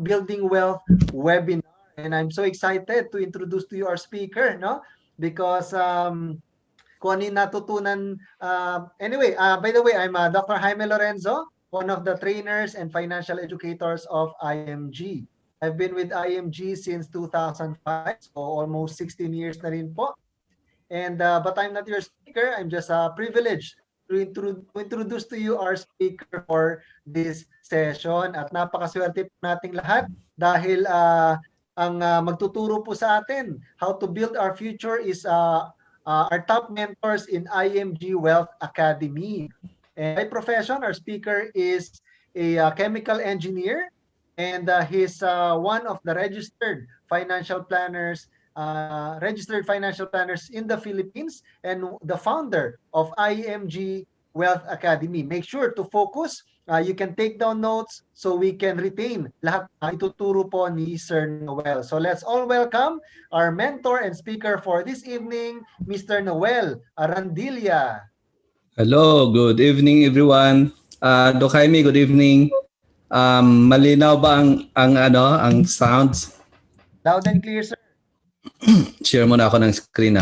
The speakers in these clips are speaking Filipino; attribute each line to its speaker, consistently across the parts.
Speaker 1: Building Wealth webinar. And I'm so excited to introduce to you our speaker, no? Because kung ano yung natutunan. Anyway, by the way, I'm Dr. Jaime Lorenzo, one of the trainers and financial educators of IMG. I've been with IMG since 2005, so almost 16 years na rin po. And but I'm not your speaker. I'm just privileged to introduce to you our speaker for this session. At napakaswerte po nating lahat dahil ang magtuturo po sa atin how to build our future is our top mentors in IMG Wealth Academy. And by profession, our speaker is a chemical engineer, and he's one of the registered financial planners in the Philippines and the founder of IMG Wealth Academy. Make sure to focus. You can take down notes so we can retain lahat na ituturo po ni Sir Noel. So let's all welcome our mentor and speaker for this evening, Mr. Noel Arandilla.
Speaker 2: Hello, good evening everyone. Doc Jaime, good evening. Malinaw ba ang sounds?
Speaker 1: Loud and clear, sir.
Speaker 2: Share muna ako ng screen.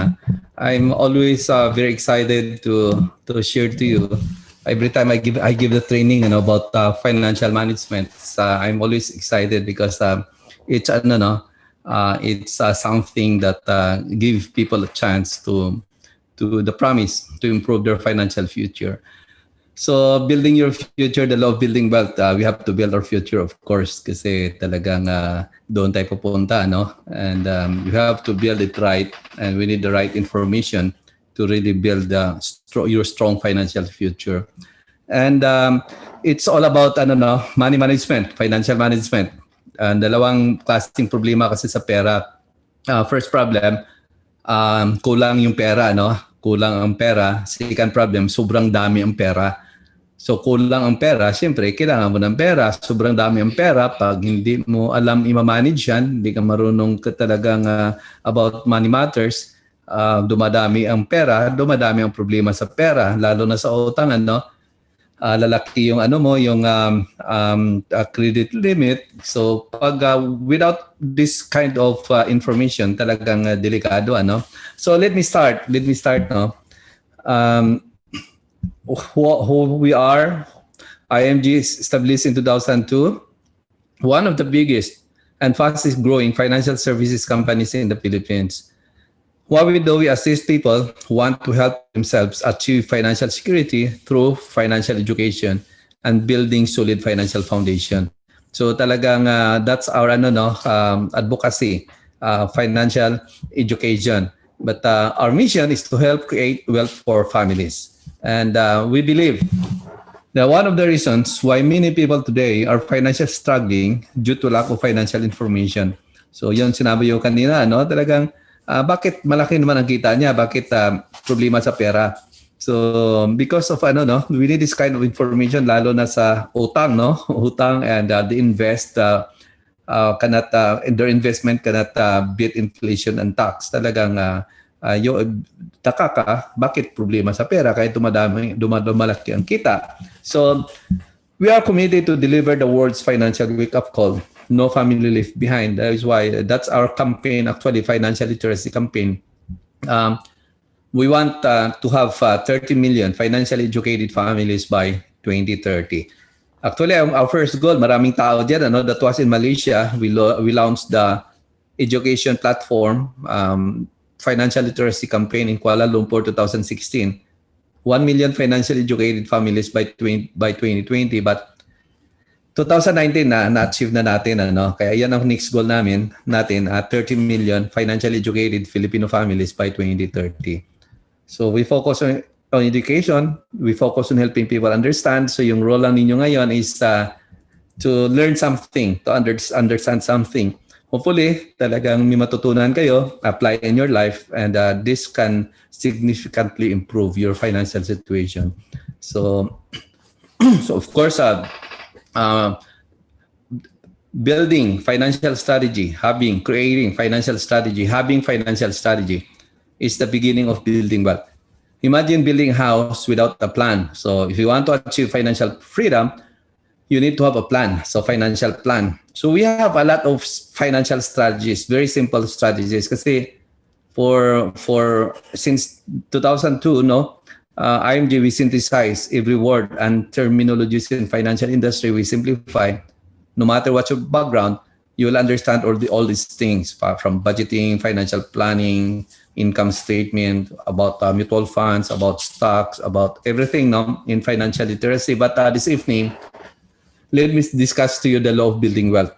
Speaker 2: I'm always very excited to share to you. Every time I give the training about financial management, I'm always excited because it's something that gives people a chance to the promise to improve their financial future. So building your future, the law of building wealth, we have to build our future, of course, kasi talagang doon tayo pupunta, no? And you have to build it right, and we need the right information to really build your strong financial future. And it's all about money management, financial management. Dalawang klaseng problema kasi sa pera. First problem, kulang yung pera, no? Kulang ang pera. Second problem, sobrang dami ang pera. So kulang ang pera, siyempre kailangan mo ng pera. Sobrang dami ang pera, pag hindi mo alam i-manage yan, hindi ka marunong talagang about money matters, dumadami ang pera, dumadami ang problema sa pera, lalo na sa utang, lalaki yung credit limit. So pag without this kind of information, talagang delikado, So let me start, no. Who we are. IMG is established in 2002, one of the biggest and fastest growing financial services companies in the Philippines. What we do, we assist people who want to help themselves achieve financial security through financial education and building solid financial foundation. So talagang that's our advocacy, financial education. But our mission is to help create wealth for families. And we believe that one of the reasons why many people today are financially struggling due to lack of financial information. So yun sinabi yung kanina, talagang bakit malaki naman ang kita niya, bakit problema sa pera. So because of we need this kind of information, lalo na sa utang, utang, and the their investment cannot beat inflation and tax. Talagang bakit problema sa pera kahit dumalaki ang kita. So we are committed to deliver the world's financial wake-up call. No family left behind. That is why that's our campaign, actually, financial literacy campaign. We want to have 30 million financially educated families by 2030. Actually, our first goal, maraming tao dyan, that was in Malaysia. We launched the education platform, financial literacy campaign in Kuala Lumpur 2016. 1 million financially educated families by 2020, but 2019 na-achieve na natin, kaya yan ang next goal natin, 30 million financially educated Filipino families by 2030. So we focus on education, we focus on helping people understand. So yung role lang ninyo ngayon is to learn something, to understand something. Hopefully, talagang may matutunan kayo, apply in your life, and this can significantly improve your financial situation. So of course, building financial strategy, creating financial strategy, having financial strategy is the beginning of building wealth. Imagine building a house without a plan. So if you want to achieve financial freedom, you need to have a plan, so financial plan. So we have a lot of financial strategies, very simple strategies. Kasi since 2002, no, IMG, we synthesize every word and terminologies in financial industry. We simplify. No matter what your background, you will understand all these things, from budgeting, financial planning, income statement, about mutual funds, about stocks, about everything, no, in financial literacy. But this evening, let me discuss to you the law of building wealth.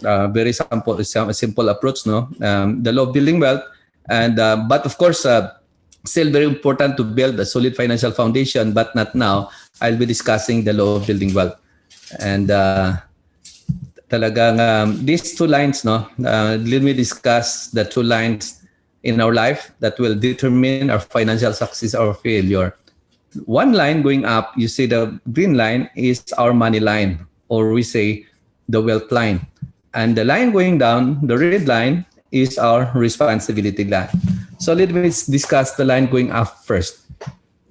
Speaker 2: Very simple approach, no? The law of building wealth, and but of course, still very important to build a solid financial foundation. But not now. I'll be discussing the law of building wealth, and talagang these two lines, no? Let me discuss the two lines in our life that will determine our financial success or failure. One line going up, you see the green line is our money line, or we say the wealth line. And the line going down, the red line, is our responsibility line. So let me discuss the line going up first.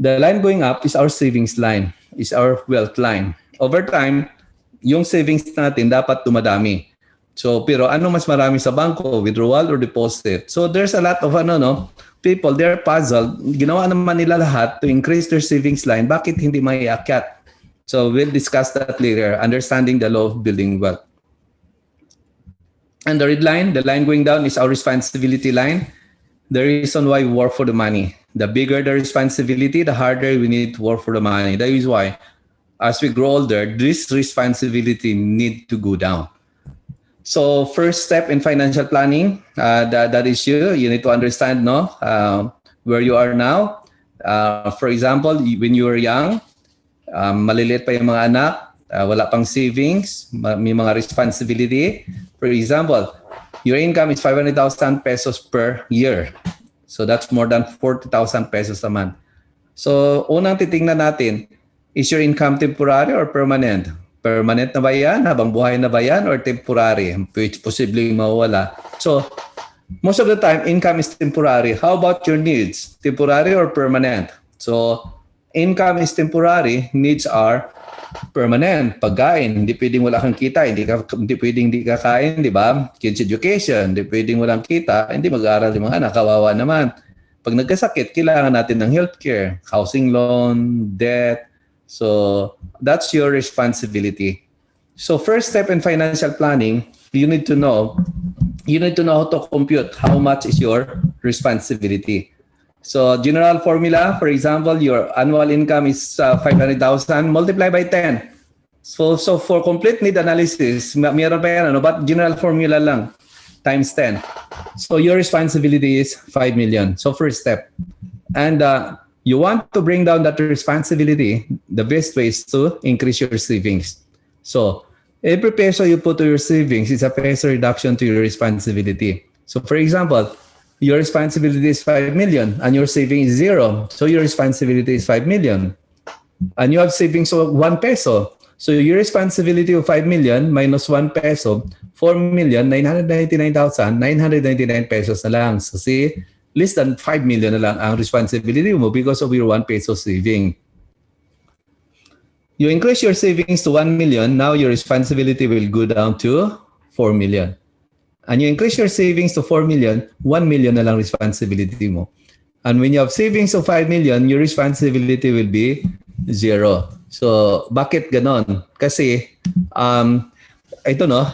Speaker 2: The line going up is our savings line, is our wealth line. Over time, yung savings natin dapat dumadami. So, pero ano mas marami sa bangko, withdrawal or deposit? So there's a lot of people, they're puzzled. Ginawa naman nila lahat to increase their savings line. Bakit hindi maiakyat? So we'll discuss that later, understanding the law of building wealth. And the red line, the line going down, is our responsibility line. The reason why we work for the money. The bigger the responsibility, the harder we need to work for the money. That is why, as we grow older, this responsibility need to go down. So first step in financial planning, that is you need to understand, no, where you are now. For example, when you were young, maliliit pa yung mga anak, wala pang savings, may mga responsibility. For example, your income is 500,000 pesos per year. So that's more than 40,000 pesos a month. So unang titingnan natin, is your income temporary or permanent? Permanent na ba yan? Habang buhay na ba yan? Or temporary? Which posibleng mawala. So, most of the time, income is temporary. How about your needs? Temporary or permanent? So, income is temporary. Needs are permanent. Pagkain, hindi pwedeng wala kang kita. Hindi pwedeng hindi kakain, di ba? Kids education, hindi pwedeng walang kita. Hindi mag-aaral yung mga anak. Kawawa naman. Pag nagkasakit, kailangan natin ng healthcare, housing loan, debt. So that's your responsibility. So first step in financial planning, you need to know how to compute how much is your responsibility. So general formula, for example, your annual income is 500,000 multiplied by 10. So for complete need analysis, meron pa yan, but general formula lang, times 10. So your responsibility is 5 million. So first step. And you want to bring down that responsibility, the best way is to increase your savings. So every peso you put to your savings is a peso reduction to your responsibility. So for example, your responsibility is 5 million and your savings is 0. So your responsibility is 5 million. And you have savings of 1 peso. So your responsibility of 5 million minus 1 peso, 4,999,999 pesos na lang. So see, less than 5 million na lang ang responsibility mo because of your 1 peso saving. You increase your savings to 1 million, now your responsibility will go down to 4 million. And you increase your savings to 4 million, 1 million na lang responsibility mo. And when you have savings of 5 million, your responsibility will be 0. So, bakit ganon? Kasi, I don't know,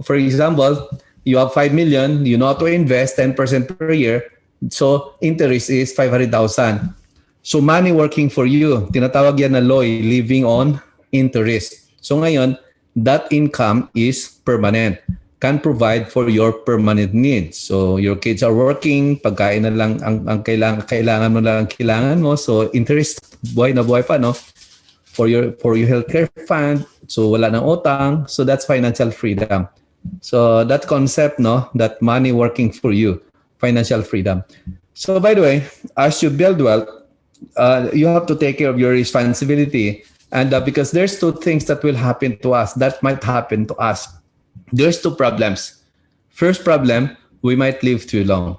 Speaker 2: for example, you have 5 million, you know how to invest 10% per year, so interest is 500,000. So money working for you, tinatawag yan na LOI, living on interest. So ngayon, that income is permanent, can provide for your permanent needs. So your kids are working, pagkain na lang ang kailangan mo lang kailangan mo. So interest, buhay na buhay pa, no? For your healthcare fund, so wala nang utang. So that's financial freedom. So that concept, no, that money working for you, financial freedom. So by the way, as you build wealth, you have to take care of your responsibility. And because there's two things that will happen to us, that might happen to us. There's two problems. First problem, we might live too long.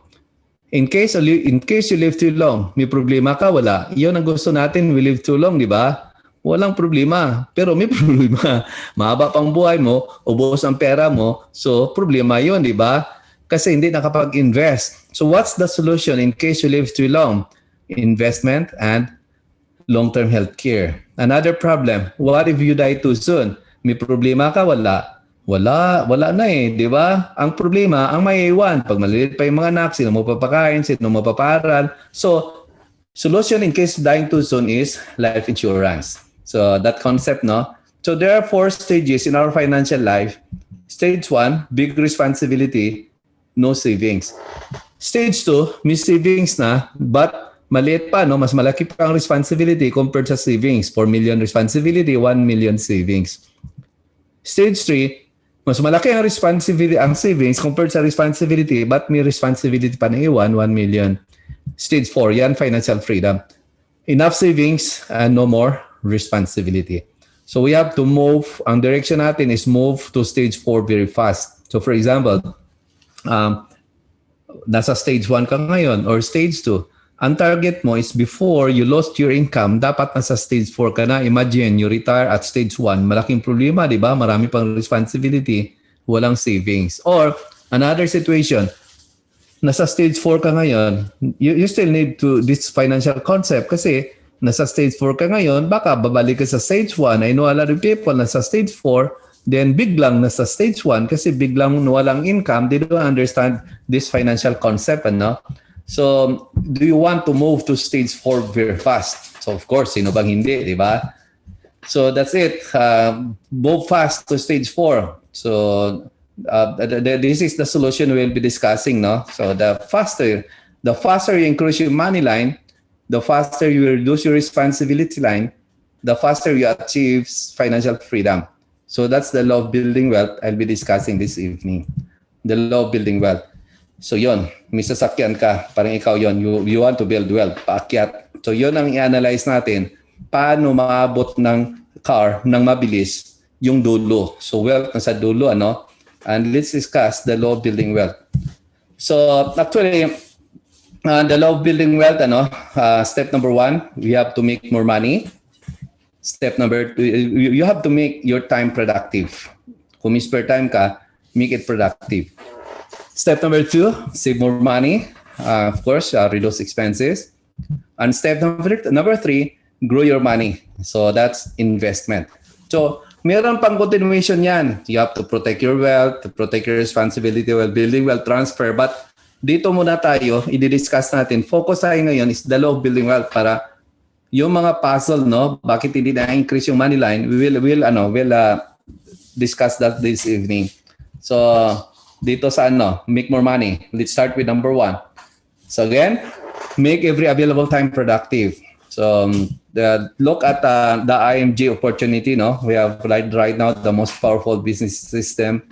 Speaker 2: In case you live too long, may problema ka, wala. Yun ang gusto natin, we live too long, di ba? walang problema. Pero may problema. Mahaba pang buhay mo, ubos ang pera mo, so problema yun, di ba? Kasi hindi nakapag-invest. So what's the solution in case you live too long? Investment and long-term health care. Another problem, what if you die too soon? May problema ka? Wala na eh, di ba? Ang problema, ang maiiwan. Pag maliliit pa yung mga anak, sino mo papakain, sino mo paparal. So, solution in case dying too soon is life insurance. So, that concept, no? So, there are 4 stages in our financial life. Stage 1, big responsibility, no savings. Stage 2, may savings na, but maliit pa, no? Mas malaki pa ang responsibility compared sa savings. 4 million responsibility, 1 million savings. Stage 3, mas malaki ang responsibility, ang savings compared sa responsibility, but may responsibility pa na iwan, 1 million. Stage 4, yan, financial freedom. Enough savings and no more responsibility. So we have to move, ang direction natin is move to stage 4 very fast. So for example, nasa stage 1 ka ngayon or stage 2, ang target mo is before you lost your income, dapat nasa stage 4 ka na. Imagine, you retire at stage 1. Malaking problema, di ba? Marami pang responsibility, walang savings. Or, another situation, nasa stage 4 ka ngayon, you still need to this financial concept kasi nasa stage 4 ka ngayon, baka babalik ka sa stage 1. I know a lot of people nasa stage 4, then biglang nasa stage 1 kasi biglang walang income, they don't understand this financial concept, ano? So, do you want to move to stage 4 very fast? So, of course, sino bang hindi, di ba? So, that's it. Move fast to stage 4. So, this is the solution we'll be discussing, no? So, the faster you increase your money line, the faster you reduce your responsibility line, the faster you achieve financial freedom. So, that's the law of building wealth I'll be discussing this evening. The law of building wealth. So yon, may sasakyan ka, parang ikaw yon, you want to build wealth, paakyat. So yon ang i-analyze natin, paano maabot ng car ng mabilis yung dulo. So wealth nasa dulo, ano? And let's discuss the law of building wealth. So actually, the law of building wealth, ano? Step number 1, we have to make more money. Step number 2, you have to make your time productive. Kung may spare time ka, make it productive. Step number 2, save more money. Of course, reduce expenses. And step number 3, grow your money. So that's investment. So meron pang continuation yan. You have to protect your wealth, to protect your responsibility while building wealth transfer. But dito muna tayo, i-discuss natin. Focus tayo ngayon is the law of building wealth para yung mga puzzle, no? Bakit hindi na-increase yung money line? We'll discuss that this evening. So dito sa make more money. Let's start with number 1. So again, make every available time productive. So look at the IMG opportunity, no? We have right now the most powerful business system,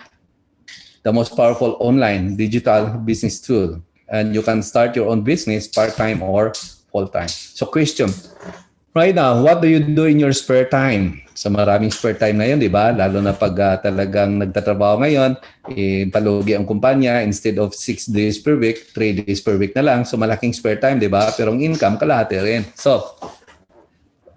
Speaker 2: the most powerful online digital business tool. And you can start your own business part-time or full-time. So question, right now, what do you do in your spare time? So maraming spare time ngayon, di ba? Lalo na pag talagang nagtatrabaho ngayon, palugi ang kumpanya, instead of 6 days per week, 3 days per week na lang. So malaking spare time, di ba? Pero ang income, kalahati rin. So,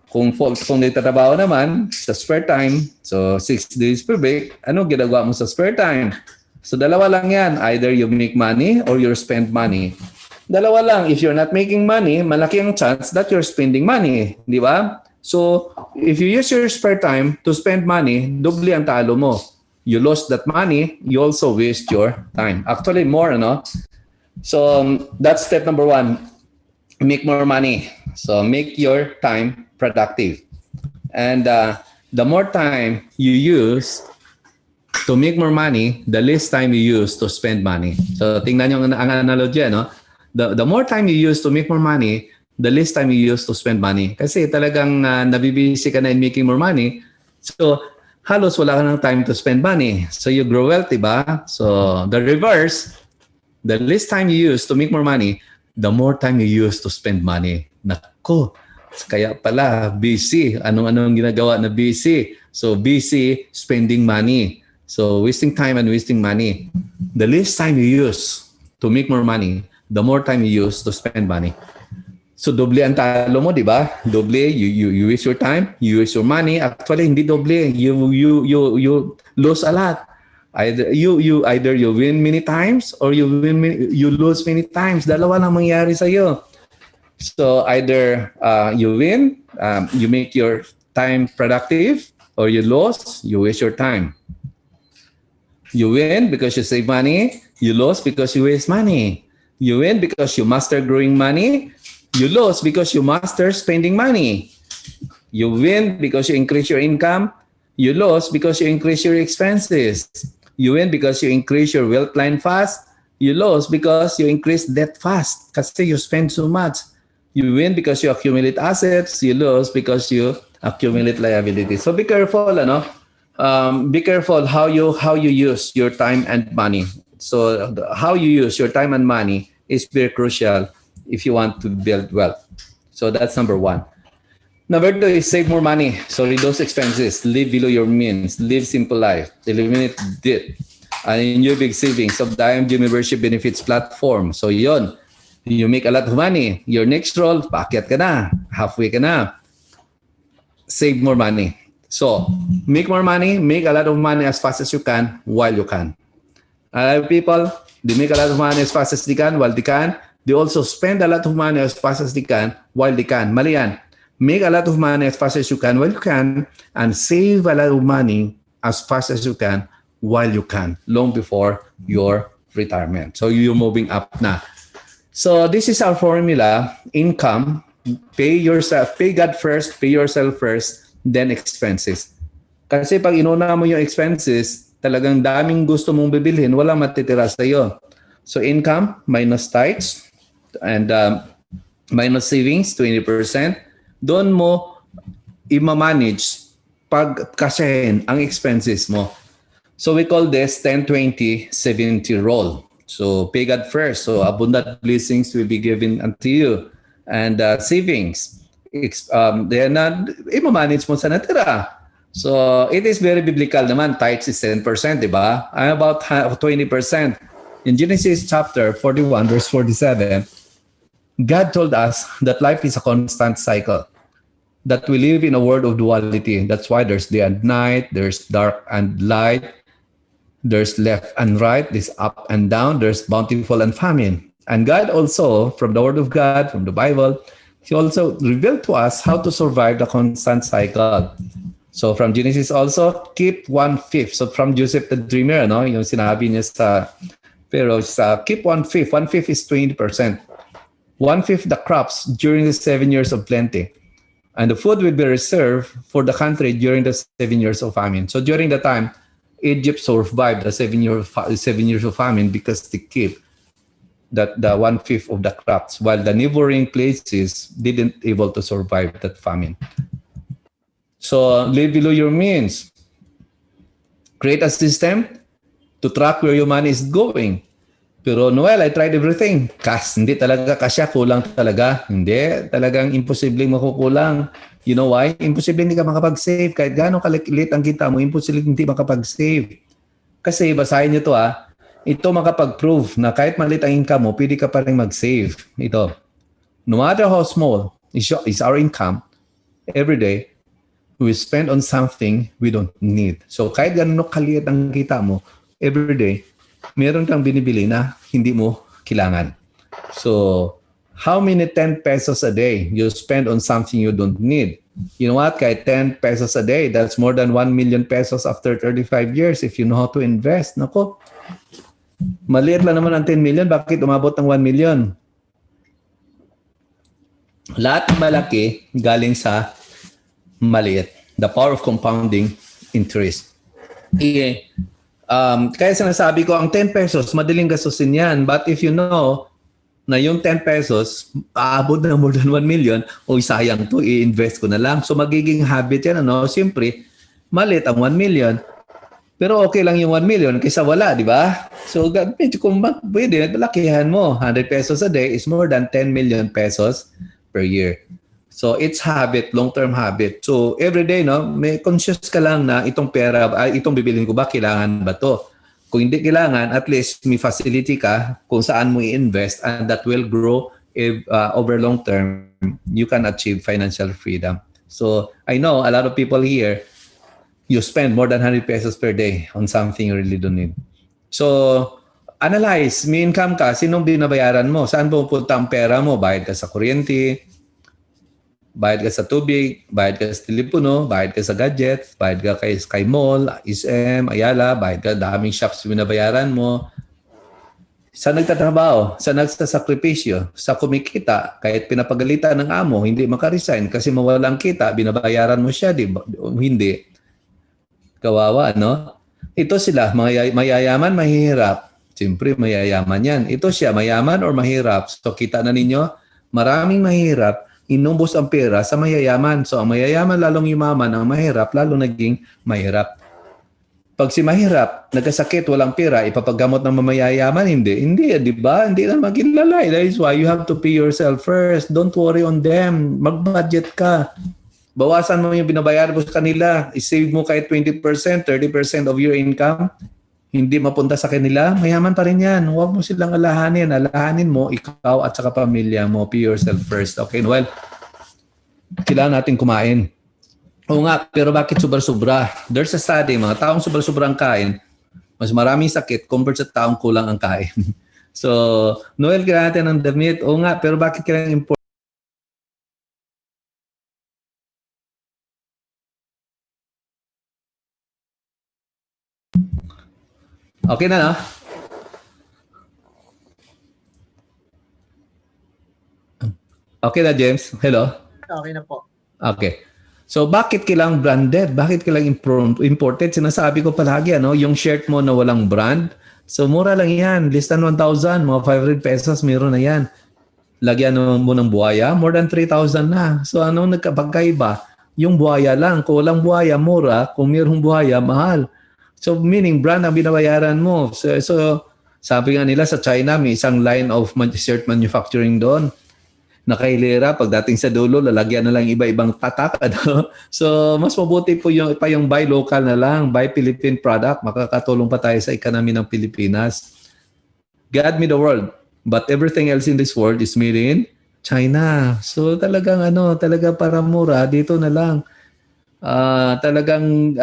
Speaker 2: kung nagtatrabaho naman sa spare time, so 6 days per week, ano ginagawa mo sa spare time? So dalawa lang yan. Either you make money or you spend money. Dalawa lang. If you're not making money, malaki ang chance that you're spending money. Di ba? So, if you use your spare time to spend money, doble ang talo mo. You lost that money, you also waste your time. Actually, more, no? So, that's step number 1. Make more money. So, make your time productive. And the more time you use to make more money, the less time you use to spend money. So, tingnan nyo ang analogy, no? The more time you use to make more money, the less time you use to spend money. Kasi talagang nabibisi ka na in making more money. So, halos wala ka ng time to spend money. So, you grow wealth, diba? So, the reverse, the less time you use to make more money, the more time you use to spend money. Nako, kaya pala, busy. Anong ginagawa na busy? So, busy spending money. So, wasting time and wasting money. The less time you use to make more money, the more time you use to spend money. So doble ang talo mo, di ba? Doble, you waste your time, you waste your money. Actually, hindi doble. You lose a lot. Either you win many times or you lose many times. Dalawa lang mangyari sa iyo. So either you win, you make your time productive, or you lose, you waste your time. You win because you save money. You lose because you waste money. You win because you master growing money. You lose because you master spending money. You win because you increase your income. You lose because you increase your expenses. You win because you increase your wealth line fast. You lose because you increase debt fast kasi you spend so much. You win because you accumulate assets. You lose because you accumulate liabilities. So be careful, be careful how you use your time and money. So how you use your time and money is very crucial if you want to build wealth. So that's number one. Number two is save more money. So reduce expenses, live below your means, live simple life, eliminate debt, and enjoy big savings of the IMG Membership Benefits Platform. So yon, you make a lot of money. Your next role, paakyat ka na, halfway ka na. Save more money. So make more money, make a lot of money as fast as you can while you can. A lot of people, they make a lot of money as fast as they can while they can. They also spend a lot of money as fast as they can while they can. Mali yan. Make a lot of money as fast as you can while you can, and save a lot of money as fast as you can while you can, long before your retirement. So you're moving up na. So this is our formula. Income, pay yourself, pay God first, pay yourself first, then expenses. Kasi pag inuna mo yung expenses, talagang daming gusto mong bibilhin, wala matitira sa iyo. So income minus tithes, and minus savings, 20%. Doon mo i-manage pagkasahin ang expenses mo. So we call this 10-20-70 rule. So pay God first. So abundant blessings will be given unto you. And savings, then i-manage mo sa natira. So it is very biblical naman. Tithes is 10%, di ba? About 20%. In Genesis chapter 41, verse 47, God told us that life is a constant cycle, that we live in a world of duality. That's why there's day and night, there's dark and light, there's left and right, there's up and down, there's bountiful and famine. And God also, from the Word of God, from the Bible, He also revealed to us how to survive the constant cycle. So from Genesis also, keep 1/5. So from Joseph the Dreamer, yung sinabi niya sa Pharaoh, keep 1/5. 1/5 is 20%. 1/5 the crops during the 7 years of plenty. And the food will be reserved for the country during the 7 years of famine. So during the time, Egypt survived the 7 years of famine because they keep the 1/5 of the crops, while the neighboring places didn't able to survive that famine. So live below your means. Create a system to track where your money is going. Pero Noel, I tried everything. Hindi talaga kasya, kulang talaga. Hindi, talagang imposibleng makukulang. You know why? Imposibleng hindi ka makapag-save. Kahit gaano kaliit ang kita mo, imposibleng hindi makapag-save. Kasi basahin nyo to ito makapag-prove na kahit maliit ang income mo, pwede ka pa rin mag-save. Ito. No matter how small is our income, every day, we spend on something we don't need. So kahit gaano kaliit ang kita mo, every day, meron kang binibili na hindi mo kailangan. So, how many 10 pesos a day you spend on something you don't need? You know what? Kahit 10 pesos a day, that's more than 1 million pesos after 35 years if you know how to invest. Nako, maliit lang naman ang 10 million. Bakit umabot ng 1 million? Lahat ng malaki galing sa maliit. The power of compounding interest. Kaya sinasabi ko, ang 10 pesos, madaling gastusin yan. But if you know na yung 10 pesos, aabot na more than 1 million, sayang to, i-invest ko na lang. So magiging habit yan, Siyempre, maliit ang 1 million. Pero okay lang yung 1 million kaysa wala, di ba? So medyo kung pwede, lakihan mo. 100 pesos a day is more than 10 million pesos per year. So it's habit, long-term habit. So every day, may conscious ka lang na itong pera, itong bibilin ko ba, kailangan ba to? Kung hindi kailangan, at least may facility ka kung saan mo i-invest, and that will grow if over long term, you can achieve financial freedom. So I know a lot of people here, you spend more than 100 pesos per day on something you really don't need. So analyze, may income ka, sinong binabayaran mo? Saan pupunta ang pera mo? Bayad ka sa kuryente, bayad ka sa tubig, bayad ka sa telepono, bayad ka sa gadgets, bayad ka kay Sky Mall, SM, Ayala, bayad ka daming shops binabayaran mo. Sa nagtatrabaho, sa nagsasakripisyo, sa kumikita, kahit pinapagalitan ng amo, hindi makaresign kasi mawalang kita, binabayaran mo siya, di ba? Hindi. Kawawa, no? Ito sila, mayayaman, mahihirap. Siyempre, mayayaman yan. Ito siya, mayaman or mahirap. So, kita na ninyo, maraming mahirap, inubos ang pera sa mayayaman. So, ang mayayaman lalong yumaman, ang mahirap lalong naging mahirap. Pag si mahirap, nagkasakit, walang pera, ipapagamot ng mamayayaman, hindi, di ba? Hindi na maghilalay. That is why you have to pay yourself first. Don't worry on them. Mag-budget ka. Bawasan mo yung binabayaran mo sa kanila. I-save mo kahit 20%, 30% of your income. Hindi mapunta sa kanila, mayaman pa rin yan. Huwag mo silang alahanin. Alahanin mo, ikaw at saka pamilya mo. Pay yourself first. Okay, well, kailangan natin kumain. Oo nga, pero bakit sobra-sobra? There's a study, mga taong sobra-sobrang kain, mas maraming sakit compared sa taong kulang ang kain. So, Noel, kailangan natin ng damit. Oo nga, pero bakit kailangan import? Okay na, no? Okay na, James? Hello?
Speaker 1: Okay na po.
Speaker 2: Okay. So, bakit kailangang branded? Bakit kailangang imported? Sinasabi ko palagi, ano, yung shirt mo na walang brand, so mura lang yan. Less than 1,000, mga 500 pesos, meron na yan. Lagyan mo ng buhaya, more than 3,000 na. So, ano nagkapagkaiba? Yung buhaya lang. Kung walang buhaya, mura. Kung mayroong buhaya, mahal. So, meaning brand ang binabayaran mo. So sabi nga nila sa China, may isang line of shirt manufacturing doon. Nakailera, pagdating sa dulo, lalagyan na lang iba-ibang tatak. Ano? So, mas mabuti po yung buy local na lang, buy Philippine product. Makakatulong pa tayo sa economy ng Pilipinas. God made the world, but everything else in this world is made in China. So, talagang talaga para mura, dito na lang. Talagang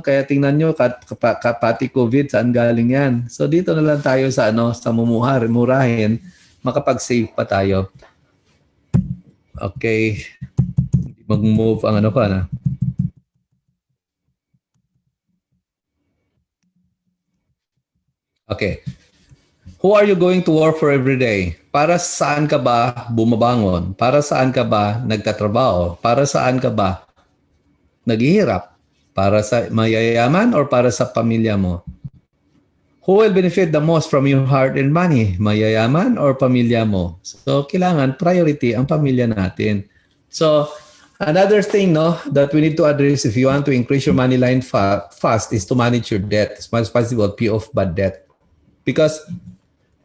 Speaker 2: kaya tingnan nyo pati COVID saan galing yan. So dito na lang tayo sa sa murahin, makapag-save pa tayo. Okay. Mag-move ang pa na. Okay. Who are you going to work for every day? Para saan ka ba bumabangon? Para saan ka ba nagtatrabaho? Para saan ka ba naghihirap? Para sa mayayaman or para sa pamilya mo? Who will benefit the most from your hard-earned money? Mayayaman or pamilya mo? So, kailangan priority ang pamilya natin. So, another thing that we need to address if you want to increase your money line fast is to manage your debt as much as possible, pay off bad debt. Because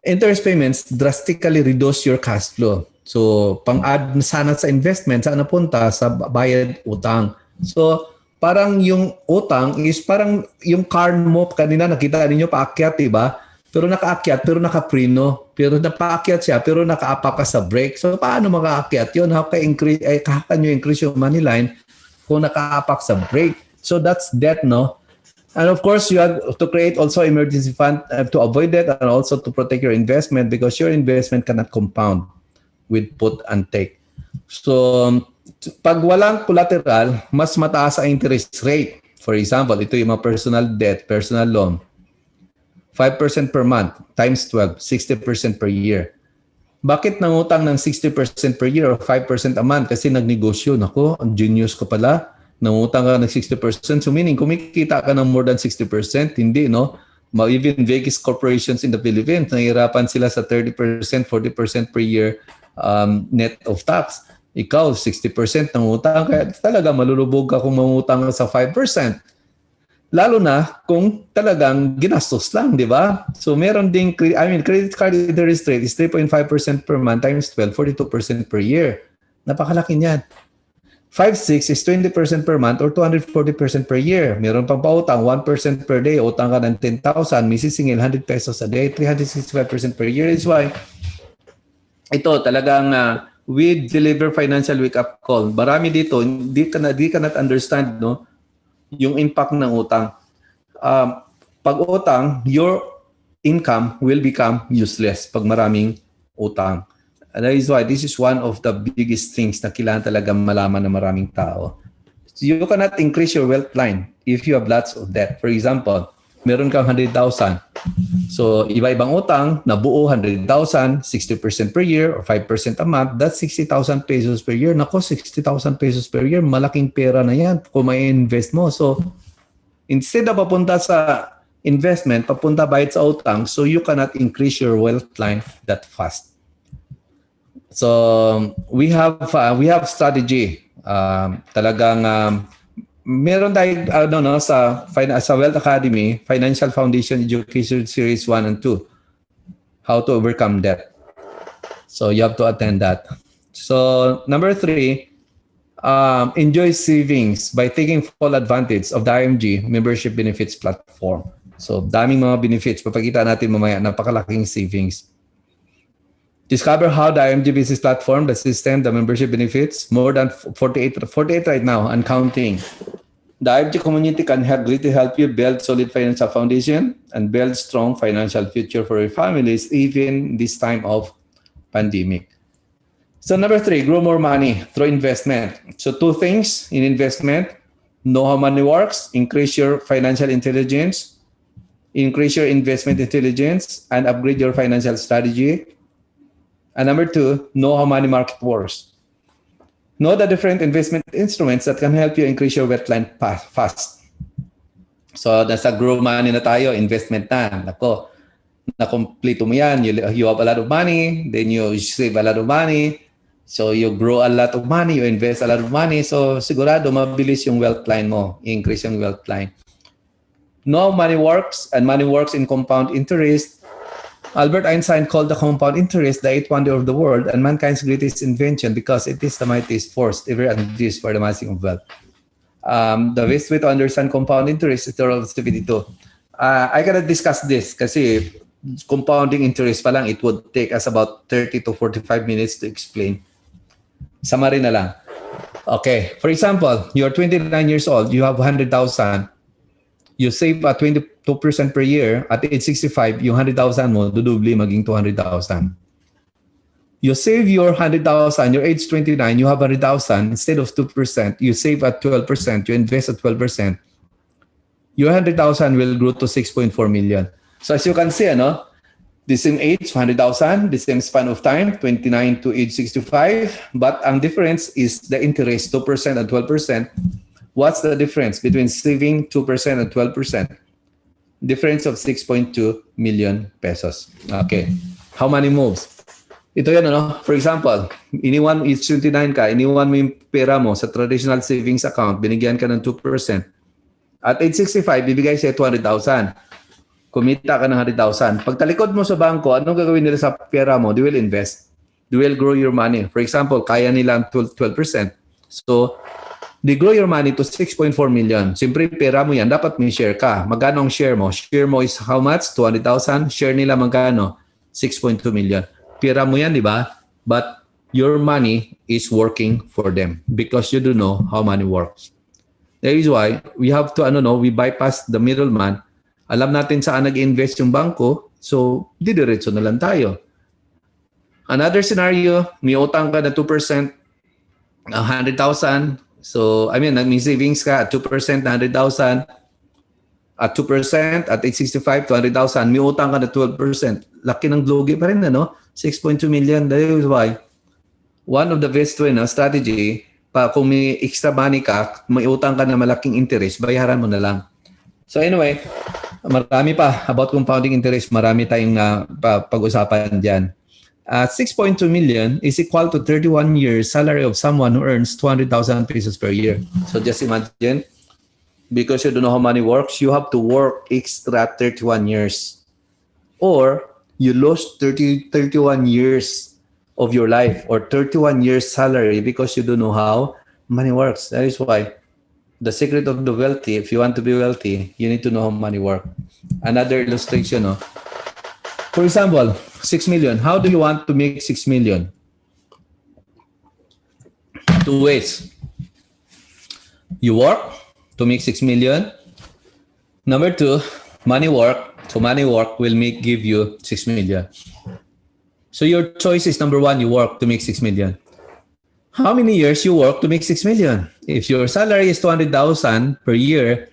Speaker 2: interest payments drastically reduce your cash flow. So, pang-add sana sa investment, sana punta sa bayad utang. So, parang yung utang is parang yung car mo kanina nakita ninyo paakyat, diba? Pero nakaakyat, pero nakapreno. Pero napaakyat siya, pero nakaapak ka sa brake. So, paano makaakyat yun? How can you increase your money line kung nakaapak sa brake? So, that's debt, no? And of course, you have to create also emergency fund to avoid that and also to protect your investment because your investment cannot compound with put and take. So, pag walang collateral, mas mataas ang interest rate. For example, ito yung mga personal debt, personal loan. 5% per month times 12, 60% per year. Bakit nangutang ng 60% per year or 5% a month? Kasi nagnegosyo. Nako, ang genius ko pala. Nangutang ka ng 60%. So meaning, kumikita ka ng more than 60%, hindi, no? Even Vegas corporations in the Philippines, nahihirapan sila sa 30%, 40% per year net of tax. Ikaw, 60% ng utang. Kaya talaga malulubog ka kung mangutang ka sa 5%. Lalo na kung talagang ginastos lang, di ba? So meron ding, credit card interest rate is 3.5% per month times 12, 42% per year. Napakalaki niyan. 5.6 is 20% per month or 240% per year. Meron pang pautang, 1% per day. Utang ka ng 10,000, may sisingil 100 pesos a day, 365% per year. Is why ito talagang we deliver financial wake-up call. Marami dito, di ka not understand, no? Yung impact ng utang. Pag utang, your income will become useless pag maraming utang. And that is why this is one of the biggest things na kailangan talaga malaman ng maraming tao. So you cannot increase your wealth line if you have lots of debt. For example, meron kang 100,000. So iba-ibang utang, nabuo 100,000, 60% per year or 5% a month, that's 60,000 pesos per year. Nako, 60,000 pesos per year, malaking pera na yan kung may invest mo. So instead na papunta sa investment, papunta bayad sa utang, so you cannot increase your wealth line that fast. So we have strategy. Talagang meron tayo sa Wealth Academy, Financial Foundation Education Series 1 and 2. How to overcome debt. So you have to attend that. So number 3, enjoy savings by taking full advantage of the IMG membership benefits platform. So daming mga benefits. Papakita natin mamaya, napakalaking savings. Discover how the IMG business platform, the system, the membership benefits, more than 48 right now and counting. The IMG community can greatly help you build solid financial foundation and build strong financial future for your families, even this time of pandemic. So number 3, grow more money through investment. So 2 things in investment: know how money works, increase your financial intelligence, increase your investment intelligence, and upgrade your financial strategy. And number 2, know how money market works. Know the different investment instruments that can help you increase your wealth line fast. So nasa grow money na tayo, investment na. Nako, na-complete mo yan. You have a lot of money, then you save a lot of money. So you grow a lot of money, you invest a lot of money. So sigurado mabilis yung wealth line mo, increase yung wealth line. Know how money works, and money works in compound interest. Albert Einstein called the compound interest the eighth wonder of the world and mankind's greatest invention because it is the mightiest force ever introduced for the amassing of wealth. The best way to understand compound interest is the role of stupidity too. I cannot discuss this kasi compounding interest pa lang, it would take us about 30 to 45 minutes to explain. Summary na lang. Okay, for example, you're 29 years old, you have 100,000. You save at 22% per year, at age 65, yung 100,000 mo, dudubli maging 200,000. You save your 100,000, your age 29, you have 100,000, instead of 2%, you save at 12%, you invest at 12%. Your 100,000 will grow to 6.4 million. So as you can see, the same age, 100,000, the same span of time, 29 to age 65, but ang difference is the interest, 2% and 12%. What's the difference between saving 2% and 12%? Difference of 6.2 million pesos. Okay. How money moves? Ito yan, For example, iniwan, age 29 ka, iniwan mo yung pera mo sa traditional savings account, binigyan ka ng 2%. At age 65, bibigay siya 200,000. Kumita ka ng 100,000. Pag talikod mo sa bangko, anong gagawin nila sa pera mo? They will invest. They will grow your money. For example, kaya nila 12%. So, they grow your money to 6.4 million. Siyempre, pera mo yan, dapat may share ka. Magkano ang share mo? Share mo is how much? 200,000. Share nila magkano? 6.2 million. Pera mo yan, di ba? But your money is working for them because you don't know how money works. That is why we have to, we bypass the middleman. Alam natin saan nag-invest yung bangko, so didiretso na lang tayo. Another scenario, may utang ka na 2%, 100,000. So, may savings ka at 2% na 100,000. At 2%, at age 65, 200,000. May utang ka na 12%. Laki ng lugi pa rin, 6.2 million. That is why, one of the best way, strategy, kung may extra money ka, may utang ka na malaking interest, bayaran mo na lang. So anyway, marami pa about compounding interest. Marami tayong pag-usapan dyan. 6.2 million is equal to 31 years salary of someone who earns 200,000 pesos per year. So just imagine, because you don't know how money works, you have to work extra 31 years. Or you lost 31 years of your life or 31 years salary because you don't know how money works. That is why the secret of the wealthy, if you want to be wealthy, you need to know how money works. Another illustration, For example, 6 million. How do you want to make 6 million? Two ways. You work to make 6 million. Number two, money work. So money work will give you 6 million. So your choice is number one, you work to make 6 million. How many years you work to make 6 million? If your salary is 200,000 per year,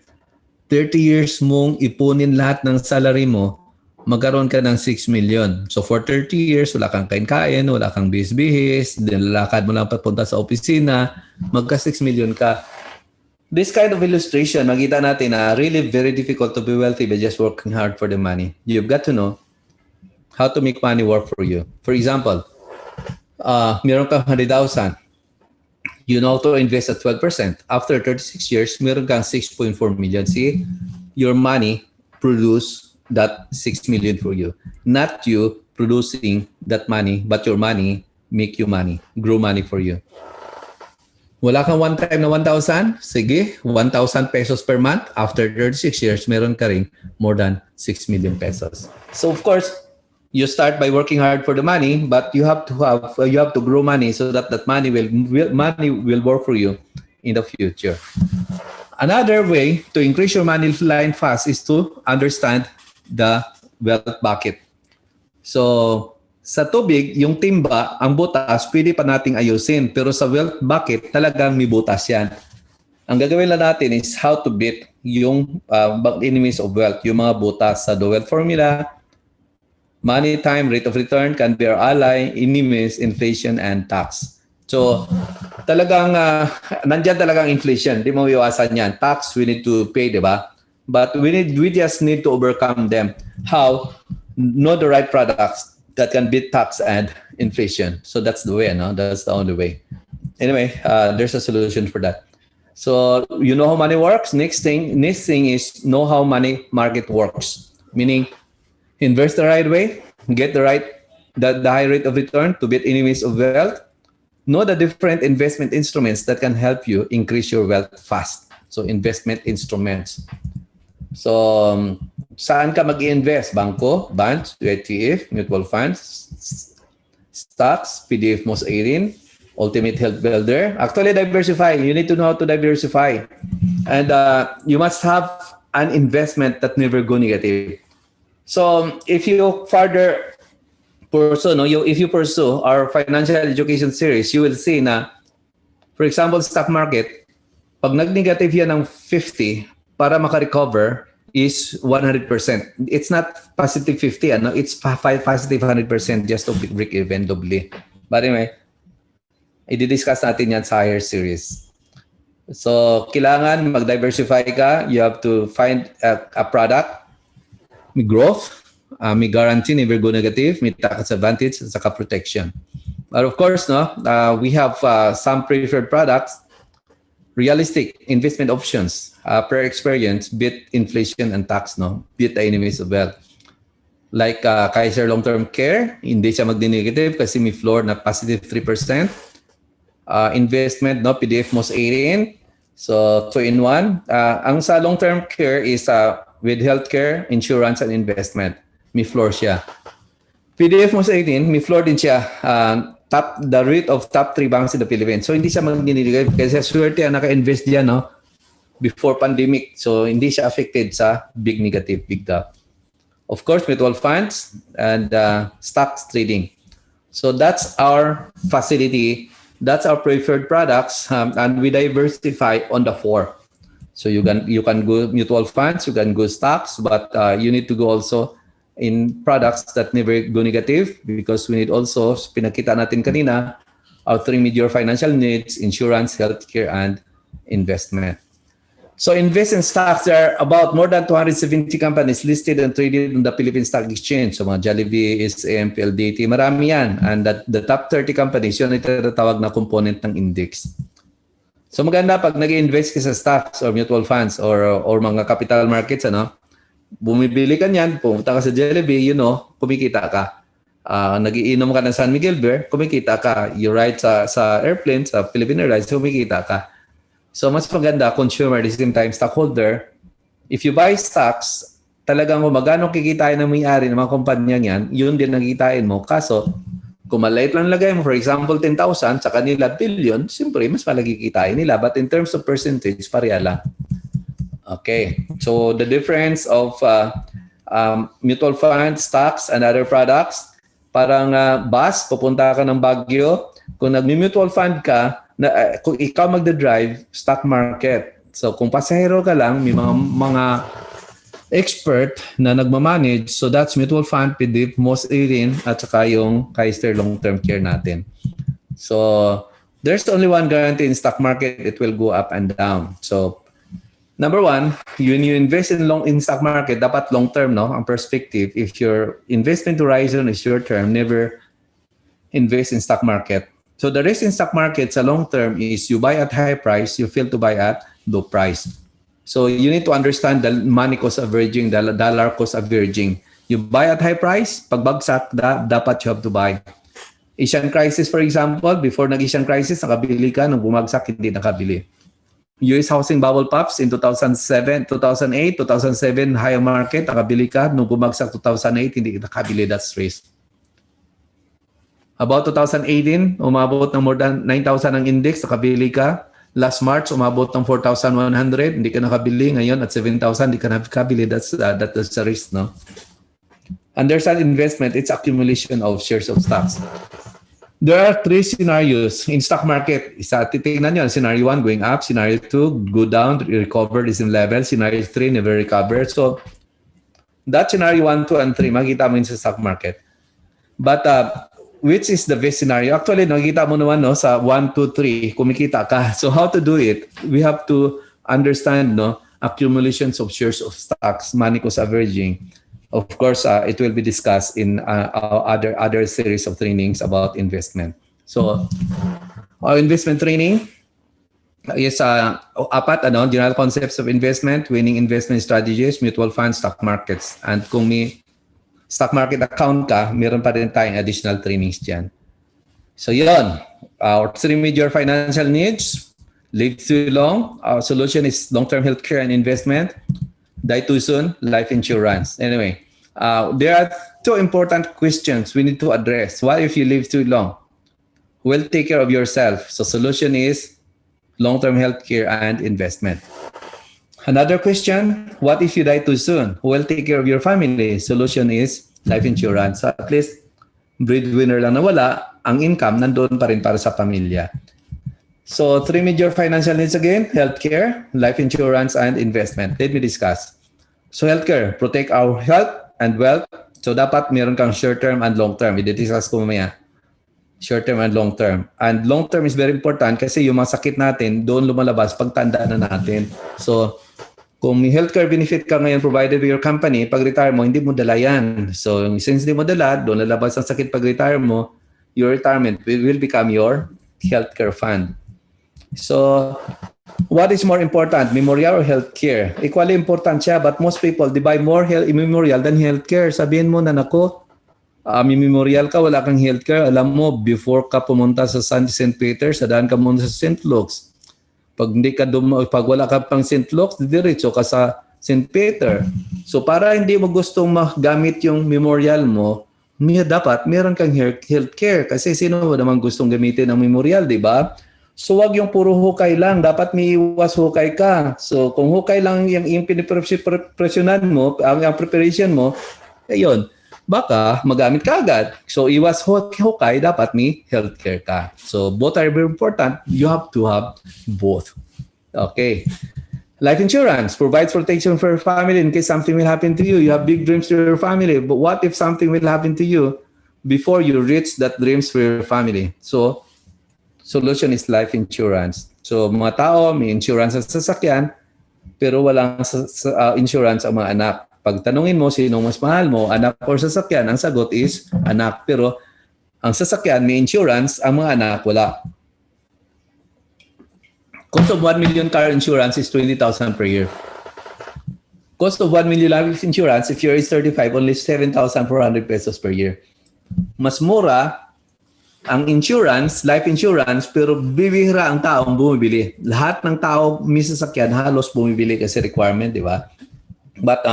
Speaker 2: 30 years mong ipunin lahat ng salary mo, magkaroon ka ng 6 million. So for 30 years, wala kang kain-kain, wala kang bihis-bihis, nilalakad mo lang papunta sa opisina, magka 6 million ka. This kind of illustration, makita natin na really very difficult to be wealthy by just working hard for the money. You've got to know how to make money work for you. For example, meron kang 100,000. You know to invest at 12%. After 36 years, meron kang 6.4 million. See, your money produce that 6 million for you. Not you producing that money, but your money make you money, grow money for you. Wala kang one time na 1,000? Sige, 1,000 pesos per month. After 36 years, meron ka rin more than 6 million pesos. So of course, you start by working hard for the money, but you have to grow money so that money will work for you in the future. Another way to increase your money line fast is to understand the wealth bucket. So sa tubig, yung timba, ang butas, pwede pa nating ayusin. Pero sa wealth bucket, talagang may butas yan. Ang gagawin lang natin is how to beat yung enemies of wealth, yung mga butas sa the wealth formula. Money, time, rate of return can be our ally, enemies, inflation, and tax. So, talagang, nandyan talagang inflation. Di mo iwasan yan. Tax, we need to pay, di ba? But we just need to overcome them. How? Know the right products that can beat tax and inflation. So, that's the way, no? That's the only way. Anyway, there's a solution for that. So, you know how money works? Next thing is know how money market works. Meaning, invest the right way, get the high rate of return to beat enemies of wealth. Know the different investment instruments that can help you increase your wealth fast. So investment instruments. So saan ka mag-invest? Bangko, bonds, ETF, mutual funds, stocks, PDF Most 18, Ultimate Health Builder. Actually, diversify. You need to know how to diversify. And you must have an investment that never go negative. So if you further pursue, if you pursue our financial education series, you will see na, for example, stock market, pag nag-negative yan ng 50, para maka-recover is 100%. It's not positive 50, it's positive 100% just to break even doubly. But anyway, i-discuss natin yan sa higher series. So kailangan mag-diversify ka. You have to find a product, may growth, may guarantee, never go negative, may tax advantage, at saka protection. But of course, we have some preferred products, realistic investment options, per experience, beat inflation and tax, beat the enemies of wealth. Like Kaiser Long-Term Care, hindi siya magdi-negative kasi may floor na positive 3%. Investment, PDF Most 18. So 2-in-1. Ang sa long-term care is with healthcare, insurance, and investment. May floor siya. PDF Most 18, may floor din siya. The rate of top 3 banks in the Philippines. So hindi siya magniniligaw kasi swerte naka-invest diyan before pandemic. So hindi siya affected sa big negative, big top. Of course, mutual funds and stocks trading. So that's our facility. That's our preferred products, and we diversify on the 4. So you can go mutual funds, you can go stocks, but you need to go also in products that never go negative because we need also, pinakita natin kanina, our 3 major financial needs: insurance, healthcare, and investment. So invest in stocks. There are about more than 270 companies listed and traded on the Philippine Stock Exchange. So mga Jollibee, SM, PLDT, marami yan. And the top 30 companies, yun ay tinatawag na component ng index. So maganda pag nag-invest ka sa stocks or mutual funds or mga capital markets, bumibili ka niyan, pumunta ka sa Jollibee, kumikita ka. Nagiinom ka ng San Miguel Beer, kumikita ka. You ride sa airplane, sa Philippine Airlines, kumikita ka. So mas maganda, consumer, at the same time, stockholder. If you buy stocks, talagang kung magkano kikitain ng may-ari ng mga kumpanya niyan, yun din nakikitain mo. Kaso, kung maliit lang lagay mo, for example, 10,000, sa kanila billion, siyempre, mas malaki kikitain nila. But in terms of percentage, pareha lang. Okay. So, the difference of mutual funds, stocks, and other products, parang bus, pupunta ka ng Baguio. Kung nag-mutual fund ka, kung ikaw magda-drive, stock market. So, kung pasahero ka lang, may mga expert na nagmamanage. So that's mutual fund, PDIP, most rin, at saka yung Kaiser long-term care natin. So there's only one guarantee in stock market, it will go up and down. So number one, when you invest in stock market, dapat long-term, no? Ang perspective, if your investment horizon is short-term, never invest in stock market. So the risk in stock market sa long-term is you buy at high price, you fail to buy at low price. So you need to understand the money cost averaging, the dollar cost averaging. You buy at high price, pagbagsak, dapat you have to buy. Asian crisis, for example, before nag-Asian crisis, nakabili ka, nung bumagsak, hindi nakabili. US housing bubble pops in 2007, 2008, 2007, high market, nakabili ka, nung bumagsak 2008, hindi nakabili, that's risk. About 2018, umabot ng more than 9,000 ang index, nakabili ka. Last March, umabot ng 4,100, hindi ka nakabili. Ngayon, at 7,000, hindi ka nakabili. That's the risk, no? Understand investment, it's accumulation of shares of stocks. There are three scenarios in stock market. Isa, titignan nyo, scenario 1, going up. Scenario 2, go down, recover the same level. Scenario 3, never recover. So, that scenario 1, 2, and 3, makikita mo yun sa stock market. But, which is the best scenario? Actually, nakikita mo naman, no, sa 1, 2, 3, kumikita ka. So how to do it? We have to understand, no, accumulations of shares of stocks, money cost averaging. Of course, it will be discussed in other series of trainings about investment. So our investment training is apat, general concepts of investment, winning investment strategies, mutual funds, stock markets. And kung may stock market account ka, meron pa rin tayong additional trainings dyan. So yun, our three major financial needs, live too long, our solution is long-term healthcare and investment, die too soon, life insurance. Anyway, there are two important questions we need to address. What if you live too long? Who will take care of yourself? So solution is long-term healthcare and investment. Another question, what if you die too soon? Who will take care of your family? Solution is life insurance. So at least, breadwinner lang nawala, ang income nandun pa rin para sa pamilya. So three major financial needs again, healthcare, life insurance, and investment. Let me discuss. So healthcare, protect our health and wealth. So dapat meron kang short-term and long-term. I-discuss ko mamaya. Short-term and long-term. And long-term is very important kasi yung mga sakit natin, doon lumalabas pag tanda na natin. So, kung may healthcare benefit ka ngayon provided by your company, pag retire mo, hindi mo dala yan. So, since hindi mo dala, doon lalabas ang sakit pag retire mo, your retirement will become your healthcare fund. So, what is more important, memorial or healthcare? Equally important siya, but most people, they buy more memorial than healthcare. Sabihin mo na, nako, may memorial ka, wala kang healthcare. Alam mo, before ka pumunta sa St. Peter, sadaan ka muna sa St. Luke's. Pag wala ka pang St. Luke's, diretso ka sa St. Peter. So para hindi mo gustong magamit yung memorial mo, dapat meron kang healthcare. Kasi sino mo naman gustong gamitin ang memorial, di ba? So wag yung puro hukay lang. Dapat may iwas hukay ka. So kung hukay lang yung pinipresyonan mo, ang preparation mo, ayun, baka magamit ka agad. So iwas hukay, dapat may healthcare ka. So both are very important. You have to have both. Okay. Life insurance provides protection for your family in case something will happen to you. You have big dreams for your family. But what if something will happen to you before you reach that dreams for your family? So solution is life insurance. So mga tao may insurance sa sasakyan pero walang insurance ang mga anak. Pag tanungin mo sinong mas mahal mo, anak or sasakyan, ang sagot is anak. Pero ang sasakyan may insurance, ang mga anak wala. Cost of 1 million car insurance is 20,000 per year. Cost of 1 million life insurance, if you're age 35, only 7,400 pesos per year. Mas mura ang insurance, life insurance, pero bibihira ang taong bumibili. Lahat ng tao may sasakyan halos bumibili kasi requirement, di ba? But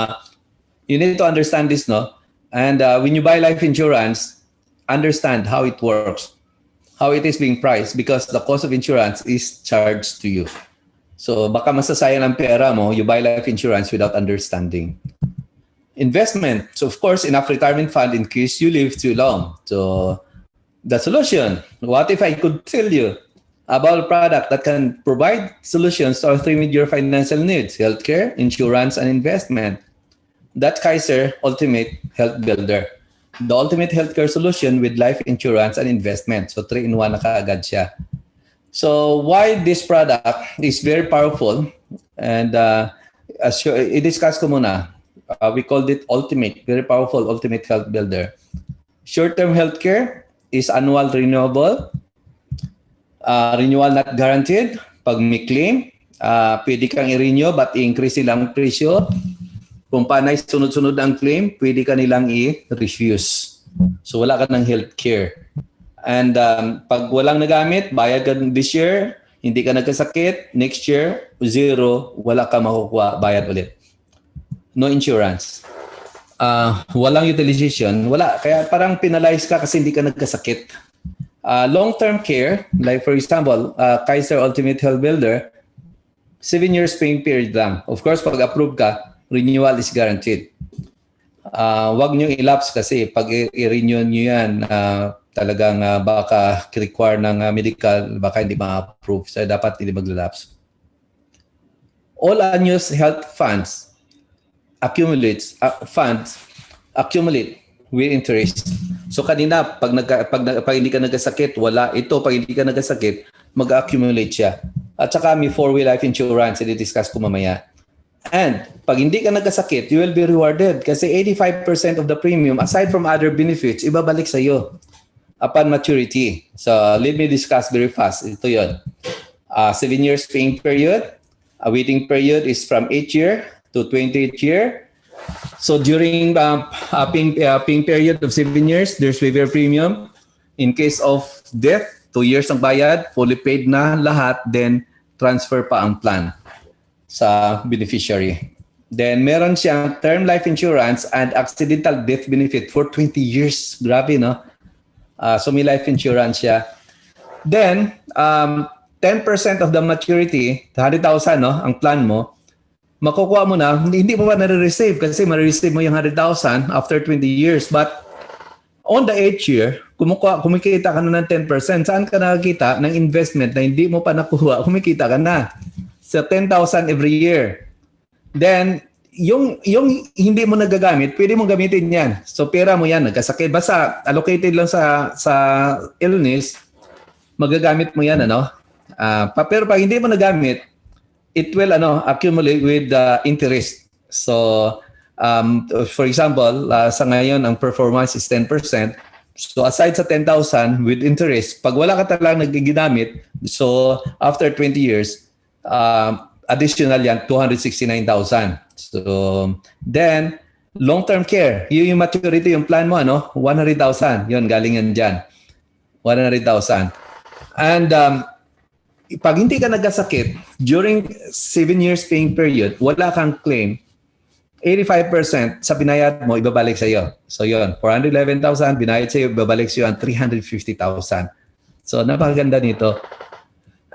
Speaker 2: You need to understand this, no? And when you buy life insurance, understand how it works, how it is being priced, because the cost of insurance is charged to you. So baka masasayang ang pera mo, you buy life insurance without understanding. Investment. So of course, enough retirement fund in case you live too long. So the solution, what if I could tell you about a product that can provide solutions to our three major financial needs: healthcare, insurance, and investment? That's Kaiser Ultimate Health Builder. The ultimate healthcare solution with life insurance and investment. So 3-in-1 na kaagad siya. So why this product is very powerful, and i-discuss ko muna. We called it Ultimate, very powerful Ultimate Health Builder. Short-term healthcare is annual renewable. Renewal not guaranteed. Pag may claim, pwede kang i-renew but i-increase nilang presyo. Kung panay sunod-sunod ang claim, pwede ka nilang i-refuse. So wala ka ng healthcare. And pag walang nagamit, bayad ka this year, hindi ka nagkasakit, next year, zero, wala ka makukuha, bayad ulit. No insurance. Walang utilization, wala. Kaya parang penalize ka kasi hindi ka nagkasakit. Long-term care, like for example, Kaiser Ultimate Health Builder, 7 years paying period lang. Of course, pag approve ka, renewal is guaranteed. Wag nyo i-lapse kasi pag i-renew nyo yan, talagang baka require ng medical, baka hindi ma-approve. So dapat hindi mag-lapse. All unused health funds accumulate with interest. So kanina, pag hindi ka nagkasakit, wala. Ito, pag hindi ka nagkasakit, mag-accumulate siya. At saka may 4-way life insurance, i-discuss ko mamaya. And pag hindi ka nagkasakit, you will be rewarded kasi 85% of the premium, aside from other benefits, ibabalik sa iyo upon maturity. So let me discuss very fast. Ito yun. 7 years paying period. A waiting period is from 8 year to 28 year. So during paying period of 7 years, there's waiver premium. In case of death, 2 years ang bayad, fully paid na lahat, then transfer pa ang plan sa beneficiary. Then meron siyang term life insurance and accidental death benefit for 20 years. Grabe, no? So may life insurance siya. Then 10% of the maturity, 100,000, no, ang plan mo, makukuha mo na, hindi mo pa nare-receive kasi ma-receive mo yung 100,000 after 20 years. But on the 8th year, kumikita ka na ng 10%. Saan ka nakakita ng investment na hindi mo pa nakuha, kumikita ka na. So 10,000 every year. Then, yung hindi mo nagagamit, pwede mong gamitin yan. So pera mo yan, nagkasakit. Basta allocated lang sa illness, magagamit mo yan, ano? Pero pag hindi mo nagamit, it will accumulate with interest. So, for example, sa ngayon, ang performance is 10%. So aside sa 10,000 with interest, pag wala ka talagang nagagamit, so after 20 years, additional yan, 269,000. So then, long-term care, yung maturity, yung plan mo, 100,000. Yun, galing yan dyan. 100,000. And pag hindi ka nagkasakit, during 7 years paying period, wala kang claim, 85% sa binayad mo, ibabalik sa iyo. So yun, 411,000, binayad sa iyo, ibabalik sa iyo ang 350,000. So napakaganda nito.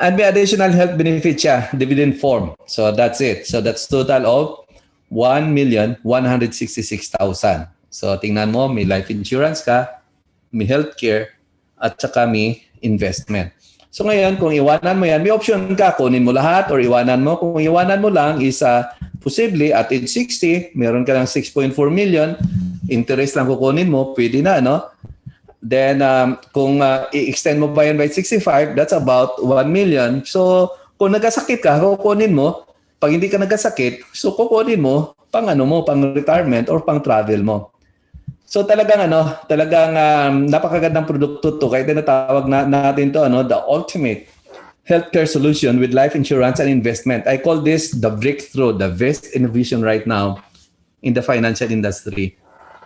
Speaker 2: And may additional health benefit siya, dividend form. So that's it. So that's total of 1,166,000. So tingnan mo, may life insurance ka, may healthcare, at saka may investment. So ngayon, kung iwanan mo yan, may option ka, kunin mo lahat or iwanan mo. Kung iwanan mo lang is posible at age 60, meron ka lang 6.4 million, interest lang kukunin mo, pwede na, no? Then, kung i-extend mo ba yan by 65, that's about 1 million. So, kung nagkasakit ka, kukunin mo. Pag hindi ka nagkasakit, so kukunin mo pang pang retirement or pang travel mo. So talagang napakagandang produkto to. Kaya tinatawag natin to the ultimate healthcare solution with life insurance and investment. I call this the breakthrough, the best innovation right now in the financial industry.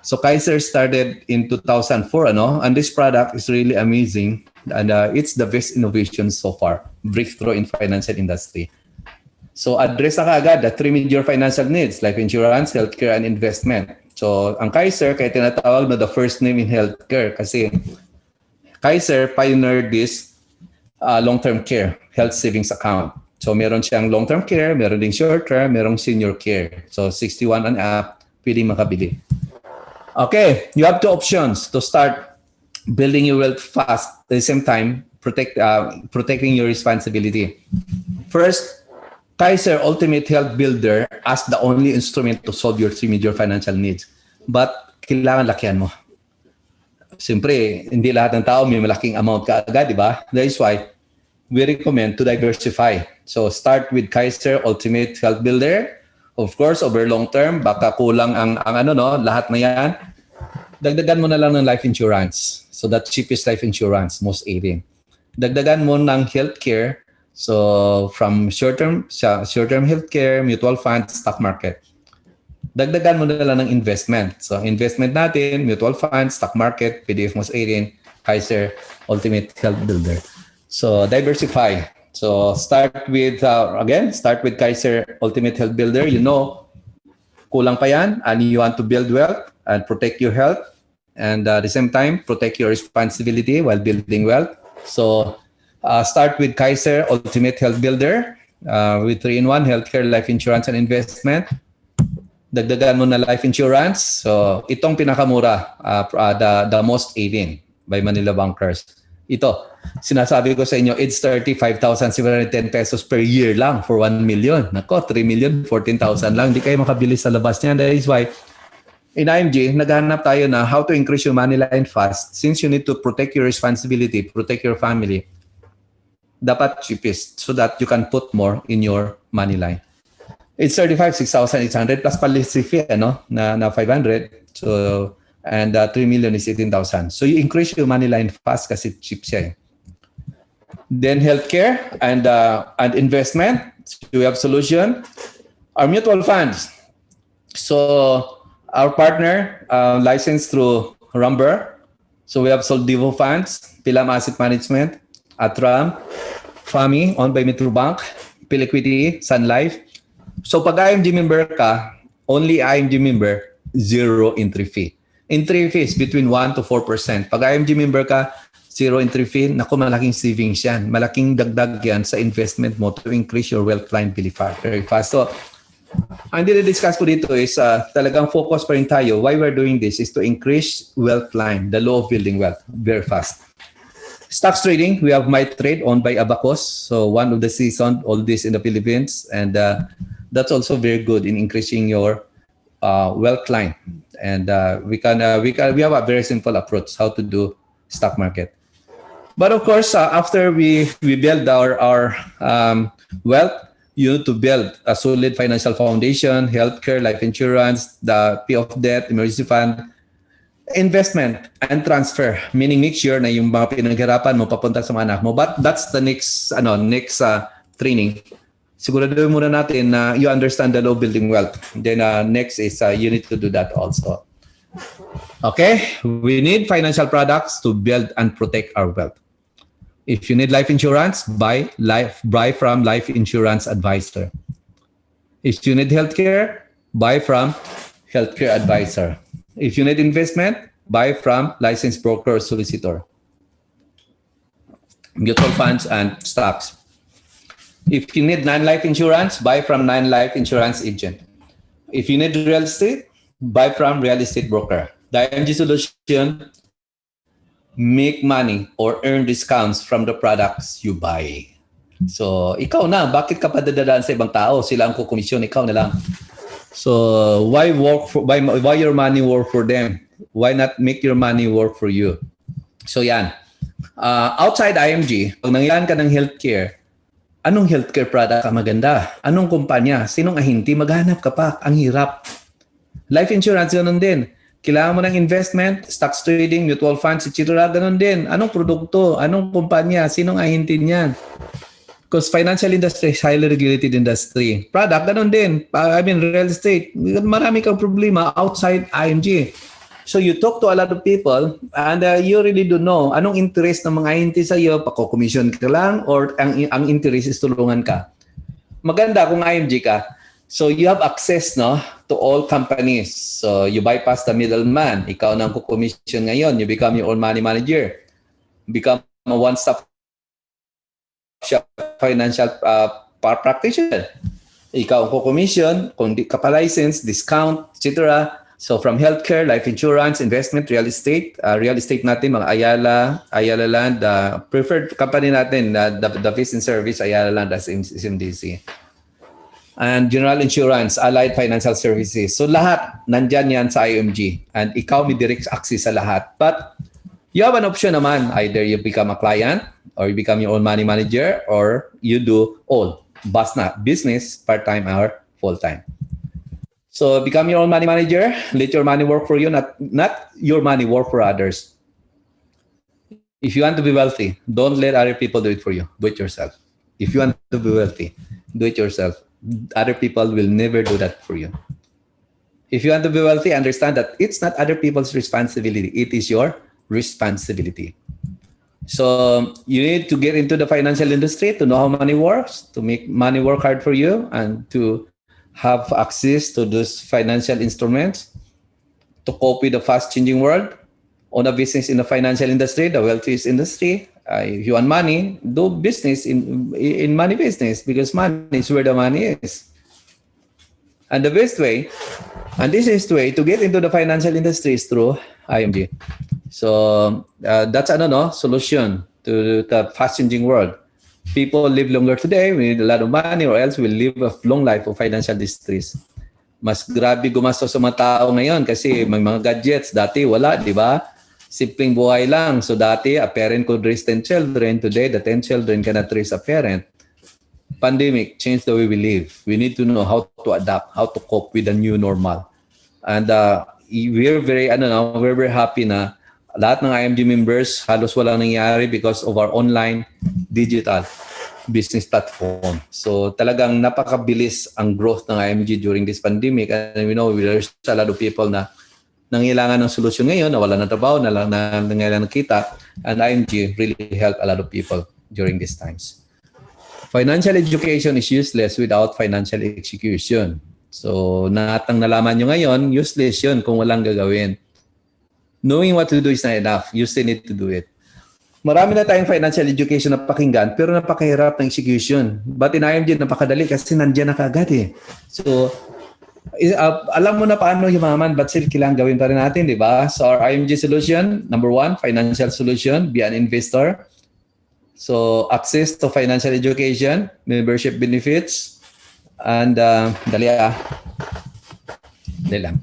Speaker 2: So Kaiser started in 2004, and this product is really amazing, and it's the best innovation so far, breakthrough in financial industry. So address na kaagad the three major financial needs: life insurance, healthcare, and investment. So ang Kaiser, kaya tinatawag na the first name in healthcare kasi Kaiser pioneered this long-term care, health savings account. So meron siyang long-term care, meron ding short-term, merong senior care. So 61 and up, pwedeng makabili. Okay, you have two options to start building your wealth fast at the same time protecting your responsibility. First, Kaiser Ultimate Health Builder as the only instrument to solve your three major financial needs. But kailangan lakihan mo. Siyempre, hindi lahat ng tao may malaking amount kaagad, di ba? That is why we recommend to diversify. So start with Kaiser Ultimate Health Builder. Of course, over long term, baka kulang ang lahat na yan. Dagdagan mo na lang ng life insurance. So that cheapest life insurance, most aiding. Dagdagan mo ng healthcare. So from short-term healthcare, mutual funds, stock market. Dagdagan mo na lang ng investment. So investment natin, mutual funds, stock market, PDF most aiding, Kaiser Ultimate Health Builder. So diversify. So start with Kaiser Ultimate Health Builder. You know, kulang pa yan and you want to build wealth and protect your health and at the same time protect your responsibility while building wealth. So start with Kaiser Ultimate Health Builder with 3-in-1 healthcare, life insurance, and investment. Dagdagan mo na life insurance. So itong pinakamura, the most aiding by Manila Bankers. Ito, sinasabi ko sa inyo, it's 35,710 pesos per year lang for 1 million. Nako, 3 million, 14,000 lang. Hindi kayo makabili sa labas niyan. That is why, in IMG, naghahanap tayo na how to increase your money line fast. Since you need to protect your responsibility, protect your family, dapat cheapest so that you can put more in your money line. It's 6,800 plus policy fee, na 500. So, and 3 million is 18,000. So you increase your money line fast kasi cheap siya. Then healthcare and investment. So we have solution. Our mutual funds. So our partner licensed through Rumber. So we have Soldivo Funds, Pilam Asset Management, Atram, FAMI, owned by Metrobank, Piliquidity, Sun Life. So pag IMG member ka, only IMG member, zero entry fee. Entry fee is between 1 to 4%. Pag IMG member ka, zero entry fee, naku, malaking savings yan. Malaking dagdag yan sa investment mo to increase your wealth line very fast. So, ang dinidiscuss ko dito is talagang focus pa rin tayo. Why we're doing this is to increase wealth line, the law of building wealth, very fast. Stocks trading, we have MyTrade owned by Abacus. So, one of the seasoned oldest in the Philippines. And that's also very good in increasing your wealth line. And we have a very simple approach how to do stock market. But of course, after we build our wealth, you need to build a solid financial foundation, healthcare, life insurance, the pay off debt, emergency fund, investment, and transfer. Meaning make sure na yung mga pinaghirapan mo papunta sa mga anak mo. But that's the next training. Siguraduhin muna natin na you understand the law of building wealth. Then next is you need to do that also. Okay, we need financial products to build and protect our wealth. If you need life insurance, buy from Life Insurance Advisor. If you need healthcare, buy from Healthcare Advisor. If you need investment, buy from licensed broker or solicitor. Mutual funds and stocks. If you need non-life insurance, buy from non-life insurance agent. If you need real estate, buy from real estate broker. The IMG solution, make money or earn discounts from the products you buy. So, ikaw na, bakit ka pa dadadaan sa ibang tao? Sila ang kukomisyon, ikaw na lang. So, why your money work for them? Why not make your money work for you? So, yan. Outside IMG, pag nangyayaan ka ng healthcare, anong healthcare product ang maganda? Anong kumpanya? Sinong ahinti? Maghanap ka pa. Ang hirap. Life insurance, ganun din. Kailangan mo ng investment, stocks trading, mutual funds, etc. Ganun din. Anong produkto? Anong kumpanya? Sinong ahinti niyan? Because financial industry is highly regulated industry. Product, ganun din. Real estate. Marami kang problema outside IMG. So you talk to a lot of people and you really don't know anong interest ng mga ahinti sa iyo, pako-commission ka lang or ang interest is tulungan ka. maganda kung IMG ka. So you have access no to all companies. So you bypass the middleman. Ikaw nang kukomission ngayon. You become your own money manager. Become a one-stop shop financial practitioner. Ikaw ang kukomission, kung di ka pa license, discount, etc. So from healthcare, life insurance, investment, real estate natin, mga Ayala Land, preferred company natin, the Fees and Service, Ayala Land as SMDC. And general insurance, allied financial services. So lahat, nandyan yan sa IMG. And ikaw may direct access sa lahat. But you have an option naman. Either you become a client, or you become your own money manager, or you do all. Basta business, part-time or full-time. So become your own money manager. Let your money work for you, not your money work for others. If you want to be wealthy, don't let other people do it for you. Do it yourself. If you want to be wealthy, do it yourself. Other people will never do that for you. If you want to be wealthy, understand that it's not other people's responsibility. It is your responsibility. So you need to get into the financial industry to know how money works, to make money work hard for you, and to have access to those financial instruments to cope with the fast-changing world. Own a business in the financial industry, the wealthiest industry. If you want money, do business in money business, because money is where the money is. And the best way, and this is the way to get into the financial industry is through IMG. So that's solution to the fast-changing world. People live longer today, we need a lot of money, or else we'll live a long life of financial distress. Mas grabe gumastos sa mga tao ngayon kasi may mga gadgets. Dati wala, di ba? Simpleng buhay lang. So dati, a parent could raise 10 children. Today, the 10 children cannot raise a parent. Pandemic changed the way we live. We need to know how to adapt, how to cope with the new normal. And we're very happy na lahat ng IMG members, halos walang nangyari because of our online digital business platform. So talagang napakabilis ang growth ng IMG during this pandemic. And we know there's a lot of people na nangailangan ng solusyon ngayon, nawala ng trabaho, nangailangan ng kita, and IMG really helped a lot of people during these times. Financial education is useless without financial execution. So, natang nalaman nyo ngayon, useless yun kung walang gagawin. Knowing what to do is not enough. You still need to do it. Marami na tayong financial education na pakinggan, pero napakahirap ng execution. But in IMG, napakadali kasi nandiyan na kaagad eh. So, alam mo na paano yumaman, but still kailangan gawin pa rin natin, di ba? So our IMG solution, number one, financial solution, be an investor. So access to financial education, membership benefits, and dali lang.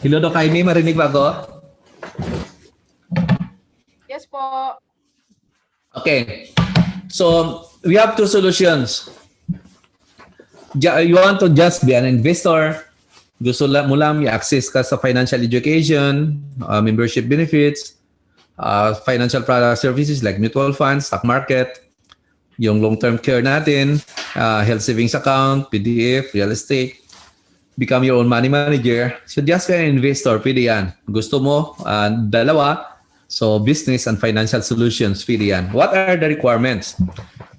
Speaker 2: Hello, Doc Amy, marinig ba ako?
Speaker 3: Yes po.
Speaker 2: Okay. So, we have two solutions. You want to just be an investor. Gusto mo lang i-access ka sa financial education, membership benefits, financial product services like mutual funds, stock market, yung long-term care natin, health savings account, PDF, real estate, become your own money manager. So just be an investor, pwede yan. Gusto mo, dalawa, So business and financial solutions, pili yan. What are the requirements?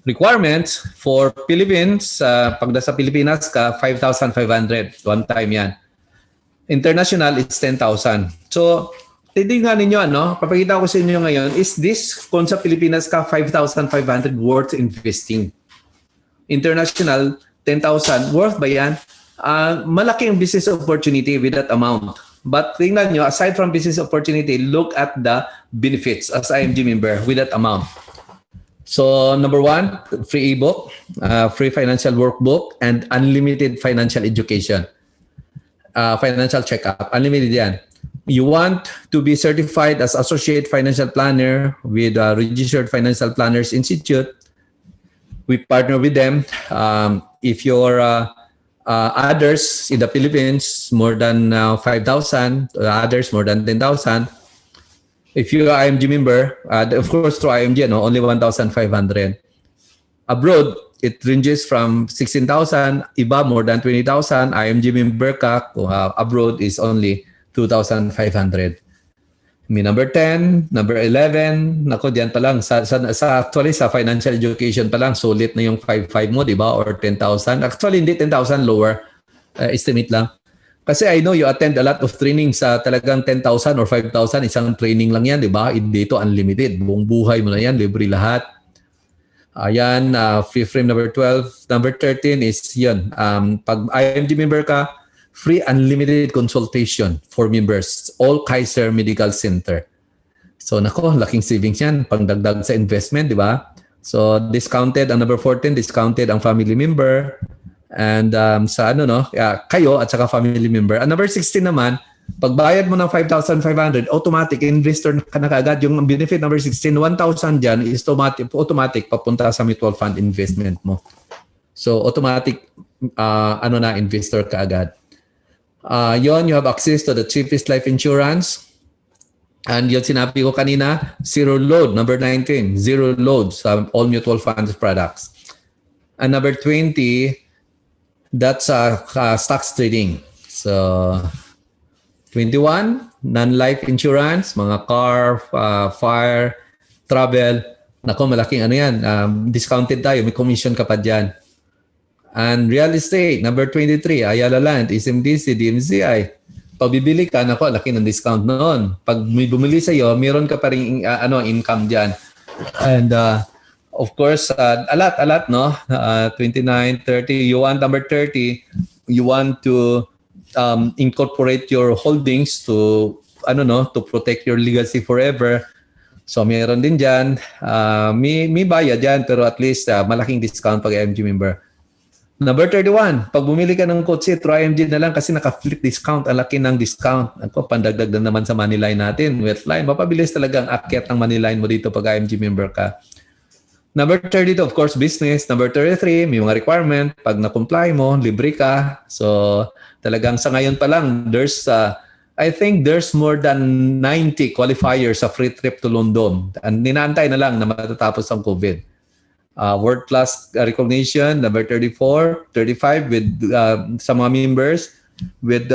Speaker 2: Requirements for Philippines, pag nasa Pilipinas ka, 5,500. One time yan. International is 10,000. So, titignan ninyo, papakita ko sa inyo ngayon, is this, kung sa Pilipinas ka, 5,500 worth investing. International, 10,000. Worth ba yan? Malaking business opportunity with that amount. But tingnan nyo, aside from business opportunity, look at the benefits as IMG member with that amount. So, number one, free ebook, free financial workbook, and unlimited financial education. Financial checkup. Unlimited yan. You want to be certified as Associate Financial Planner with Registered Financial Planners Institute. We partner with them. If your others in the Philippines, more than 5,000, others more than 10,000. If you are IMG member, of course through IMG, only 1,500. Abroad, it ranges from 16,000, iba more than 20,000. IMG member ka, abroad is only 2,500. Number 10, number 11, nako diyan pa lang actually sa financial education pa lang sulit na yung 5,500 mo, di ba? Or 10,000. Actually hindi 10,000, lower estimate lang. Kasi I know you attend a lot of training sa talagang 10,000 or 5,000, isang training lang yan, di ba? Dito unlimited, buong buhay mo na yan, libre lahat. Ayan, free frame number 12. Number 13 is yun. Pag IMG member ka, free unlimited consultation for members. All Kaiser Medical Center. So, nako, laking savings yan. Pangdagdag sa investment, di ba? So, discounted ang number 14, discounted ang family member. And sa kayo at saka family member. Ang number 16 naman, pagbayad mo ng 5,500, automatic investor ka na kaagad. Yung benefit number 16, 1,000 dyan is automatic papunta sa mutual fund investment mo. So automatic investor ka agad. You have access to the cheapest life insurance. And yun sinabi ko kanina, zero load. Number 19, zero load sa all mutual funds products. And number 20, that's stocks trading. So 21, non-life insurance, mga car, fire, travel. Nako, malaking yan. Discounted tayo. May commission ka pa dyan. And real estate, number 23, Ayala Land, SMDC, DMCI. Pag bibili ka, nako, laki ng discount noon. Pag may bumili sa'yo, meron ka pa rin income dyan. And of course, a lot, no? 29, 30. You want number 30, you want to incorporate your holdings to protect your legacy forever. So meron din diyan, may bayad diyan pero at least malaking discount pag IMG member. Number 31, pag bumili ka ng kotse through IMG na lang kasi naka-flip discount, ang laki ng discount. Ako pandagdag na naman sa money line natin, Wetline. Mapabilis talaga ang akyat ng money line mo dito pag IMG member ka. Number 32, of course, business. Number 33, may mga requirement. Pag na-comply mo, libre ka. So, talagang sa ngayon pa lang, I think there's more than 90 qualifiers sa free trip to London. And ninaantay na lang na matatapos ang COVID. World class recognition, number 34, 35 with sa mga members with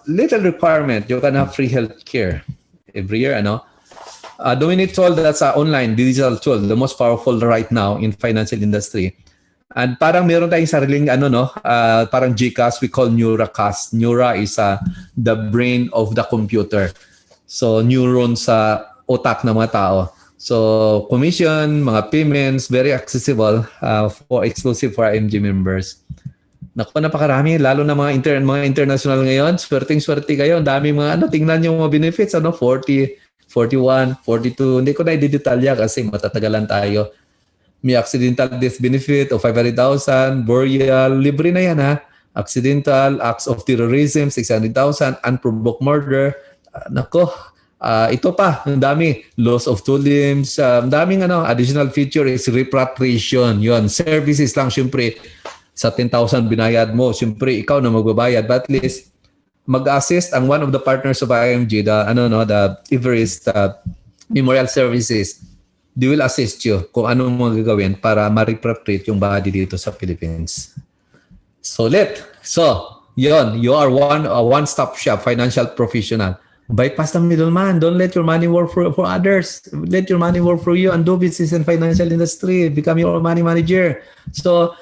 Speaker 2: little requirement. You can have free health care every year, Dominate tool, that's online digital tool, the most powerful right now in financial industry. And parang meron tayong sariling parang GCAS, we call NeuraCast. Neura is the brain of the computer. So neurons sa utak ng mga tao. So commission, mga payments, very accessible for exclusive for IMG members. Naku, napakarami, lalo na mga international ngayon. Swerteng-swerte kayo. Ang dami mga tingnan yung mga benefits, 40, 41, 42. Hindi ko na i-detalya kasi matatagalan tayo. May accidental death benefit of 500,000, burial, libre na yan Accidental, acts of terrorism, 600,000, unprovoked murder. Nako, ito pa, ang dami. Loss of two limbs, ang daming additional feature is repatriation. Yun, services lang syempre. Sa 10,000 binayad mo, syempre ikaw na magbabayad. But at least, mag-assist ang one of the partners of IMG, the Everest Memorial Services. They will assist you kung ano mo gagawin para ma-repatriate yung body dito sa Philippines. So, yun, you are a one-stop shop financial professional. bypass the middleman. Don't let your money work for others. Let your money work for you and do business in financial industry. Become your own money manager. So,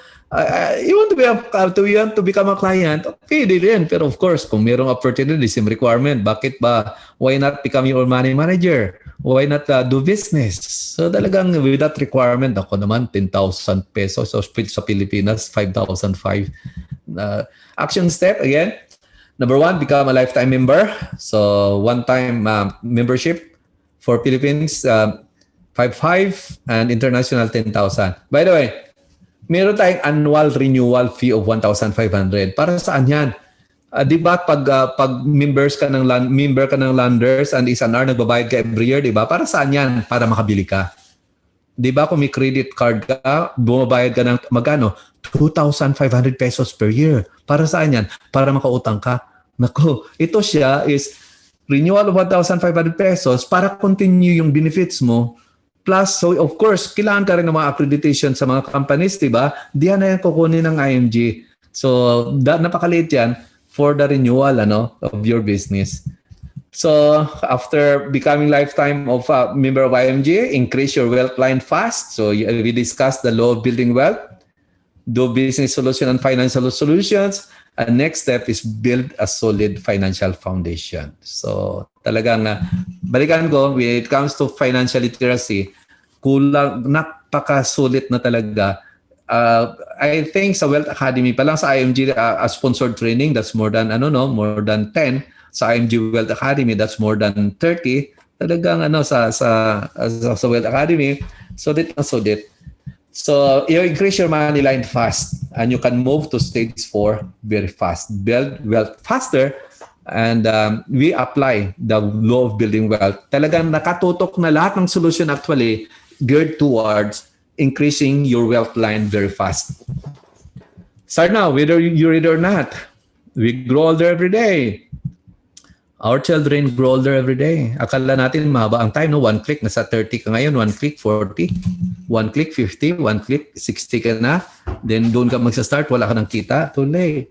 Speaker 2: you want to become a client, pwede rin. Pero of course, kung mayroong opportunity, same requirement, bakit ba? Why not become your own money manager? Why not do business? So talagang with that requirement, ako naman 10,000 pesos. So sa Pilipinas, 5,005. Action step, again. Number 1, become a lifetime member. So one-time membership for Philippines, 5,500 and international 10,000. By the way, meron tayong annual renewal fee of 1,500. Para saan yan? Di ba pag member ka ng Landers and is an hour, nagbabayad ka every year, di ba? Para saan yan? Para makabili ka. Di ba kung may credit card ka, bumabayad ka ng magkano? 2,500 pesos per year. Para saan yan? Para makautang ka. Naku, ito siya is renewal of 1,500 pesos para continue yung benefits mo. Plus, so of course, kailangan ka rin ng mga accreditation sa mga companies, di ba? Diyan na yan kukunin ng IMG. So, napakaliit yan for the renewal of your business. So, after becoming lifetime of member of IMG, increase your wealth line fast. So, we discussed the law of building wealth, do business solution and financial solutions. And next step is build a solid financial foundation. So, talagang balikan ko, when it comes to financial literacy, kulang, napakasulit na talaga. I think sa Wealth Academy pa lang sa IMG sponsored training, that's more than more than 10. Sa IMG Wealth Academy, that's more than 30. Talagang sa Wealth Academy, sulit. So you increase your money line fast and you can move to stage 4 very fast. Build wealth faster, and we apply the law of building wealth. Talagang nakatutok na lahat ng solution actually geared towards increasing your wealth line very fast. Start now, whether you read or not. We grow older every day. Our children grow older every day. Akala natin mahaba ang time, no? 1 click, nasa 30 ka ngayon. 1 click, 40. 1 click, 50. 1 click, 60 ka na. Then doon ka magsa-start, wala ka ng kita. Too late.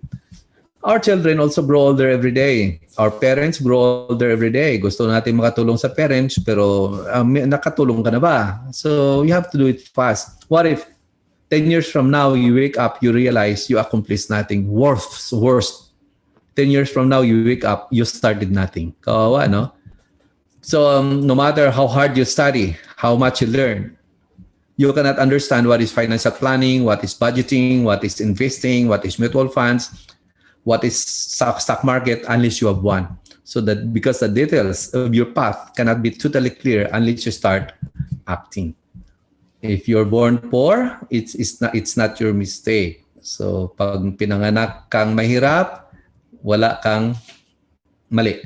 Speaker 2: Our children also grow older every day. Our parents grow older every day. Gusto natin makatulong sa parents, pero nakatulong ka na ba? So you have to do it fast. What if 10 years from now, you wake up, you realize you accomplished nothing. Worst. 10 years from now, you wake up, you started nothing. Kawawa, no? So no matter how hard you study, how much you learn, you cannot understand what is financial planning, what is budgeting, what is investing, what is mutual funds, what is stock market, unless you have one. So that because the details of your path cannot be totally clear unless you start acting. If you're born poor, it's not your mistake. So pag pinanganak kang mahirap, wala kang mali.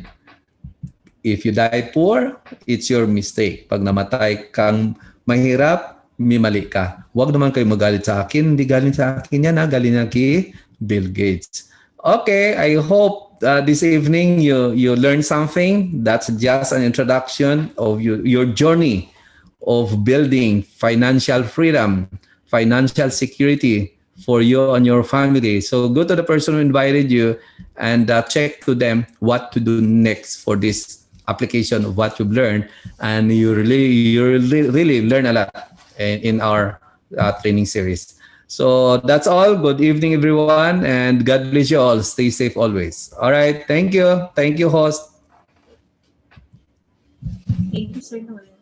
Speaker 2: If you die poor, it's your mistake. Pag namatay kang mahirap, may mali ka. Huwag naman kayo magalit sa akin. Hindi galing sa akin yan, galing yan kay Bill Gates. Okay, I hope this evening you learned something. That's just an introduction of your journey of building financial freedom, financial security for you and your family. So go to the person who invited you and check to them what to do next for this application of what you've learned. And you really learn a lot in our training series. So that's all. Good evening, everyone, and God bless you all. Stay safe always. All right. Thank you. Thank you, host.
Speaker 3: Thank you, Sir Noel.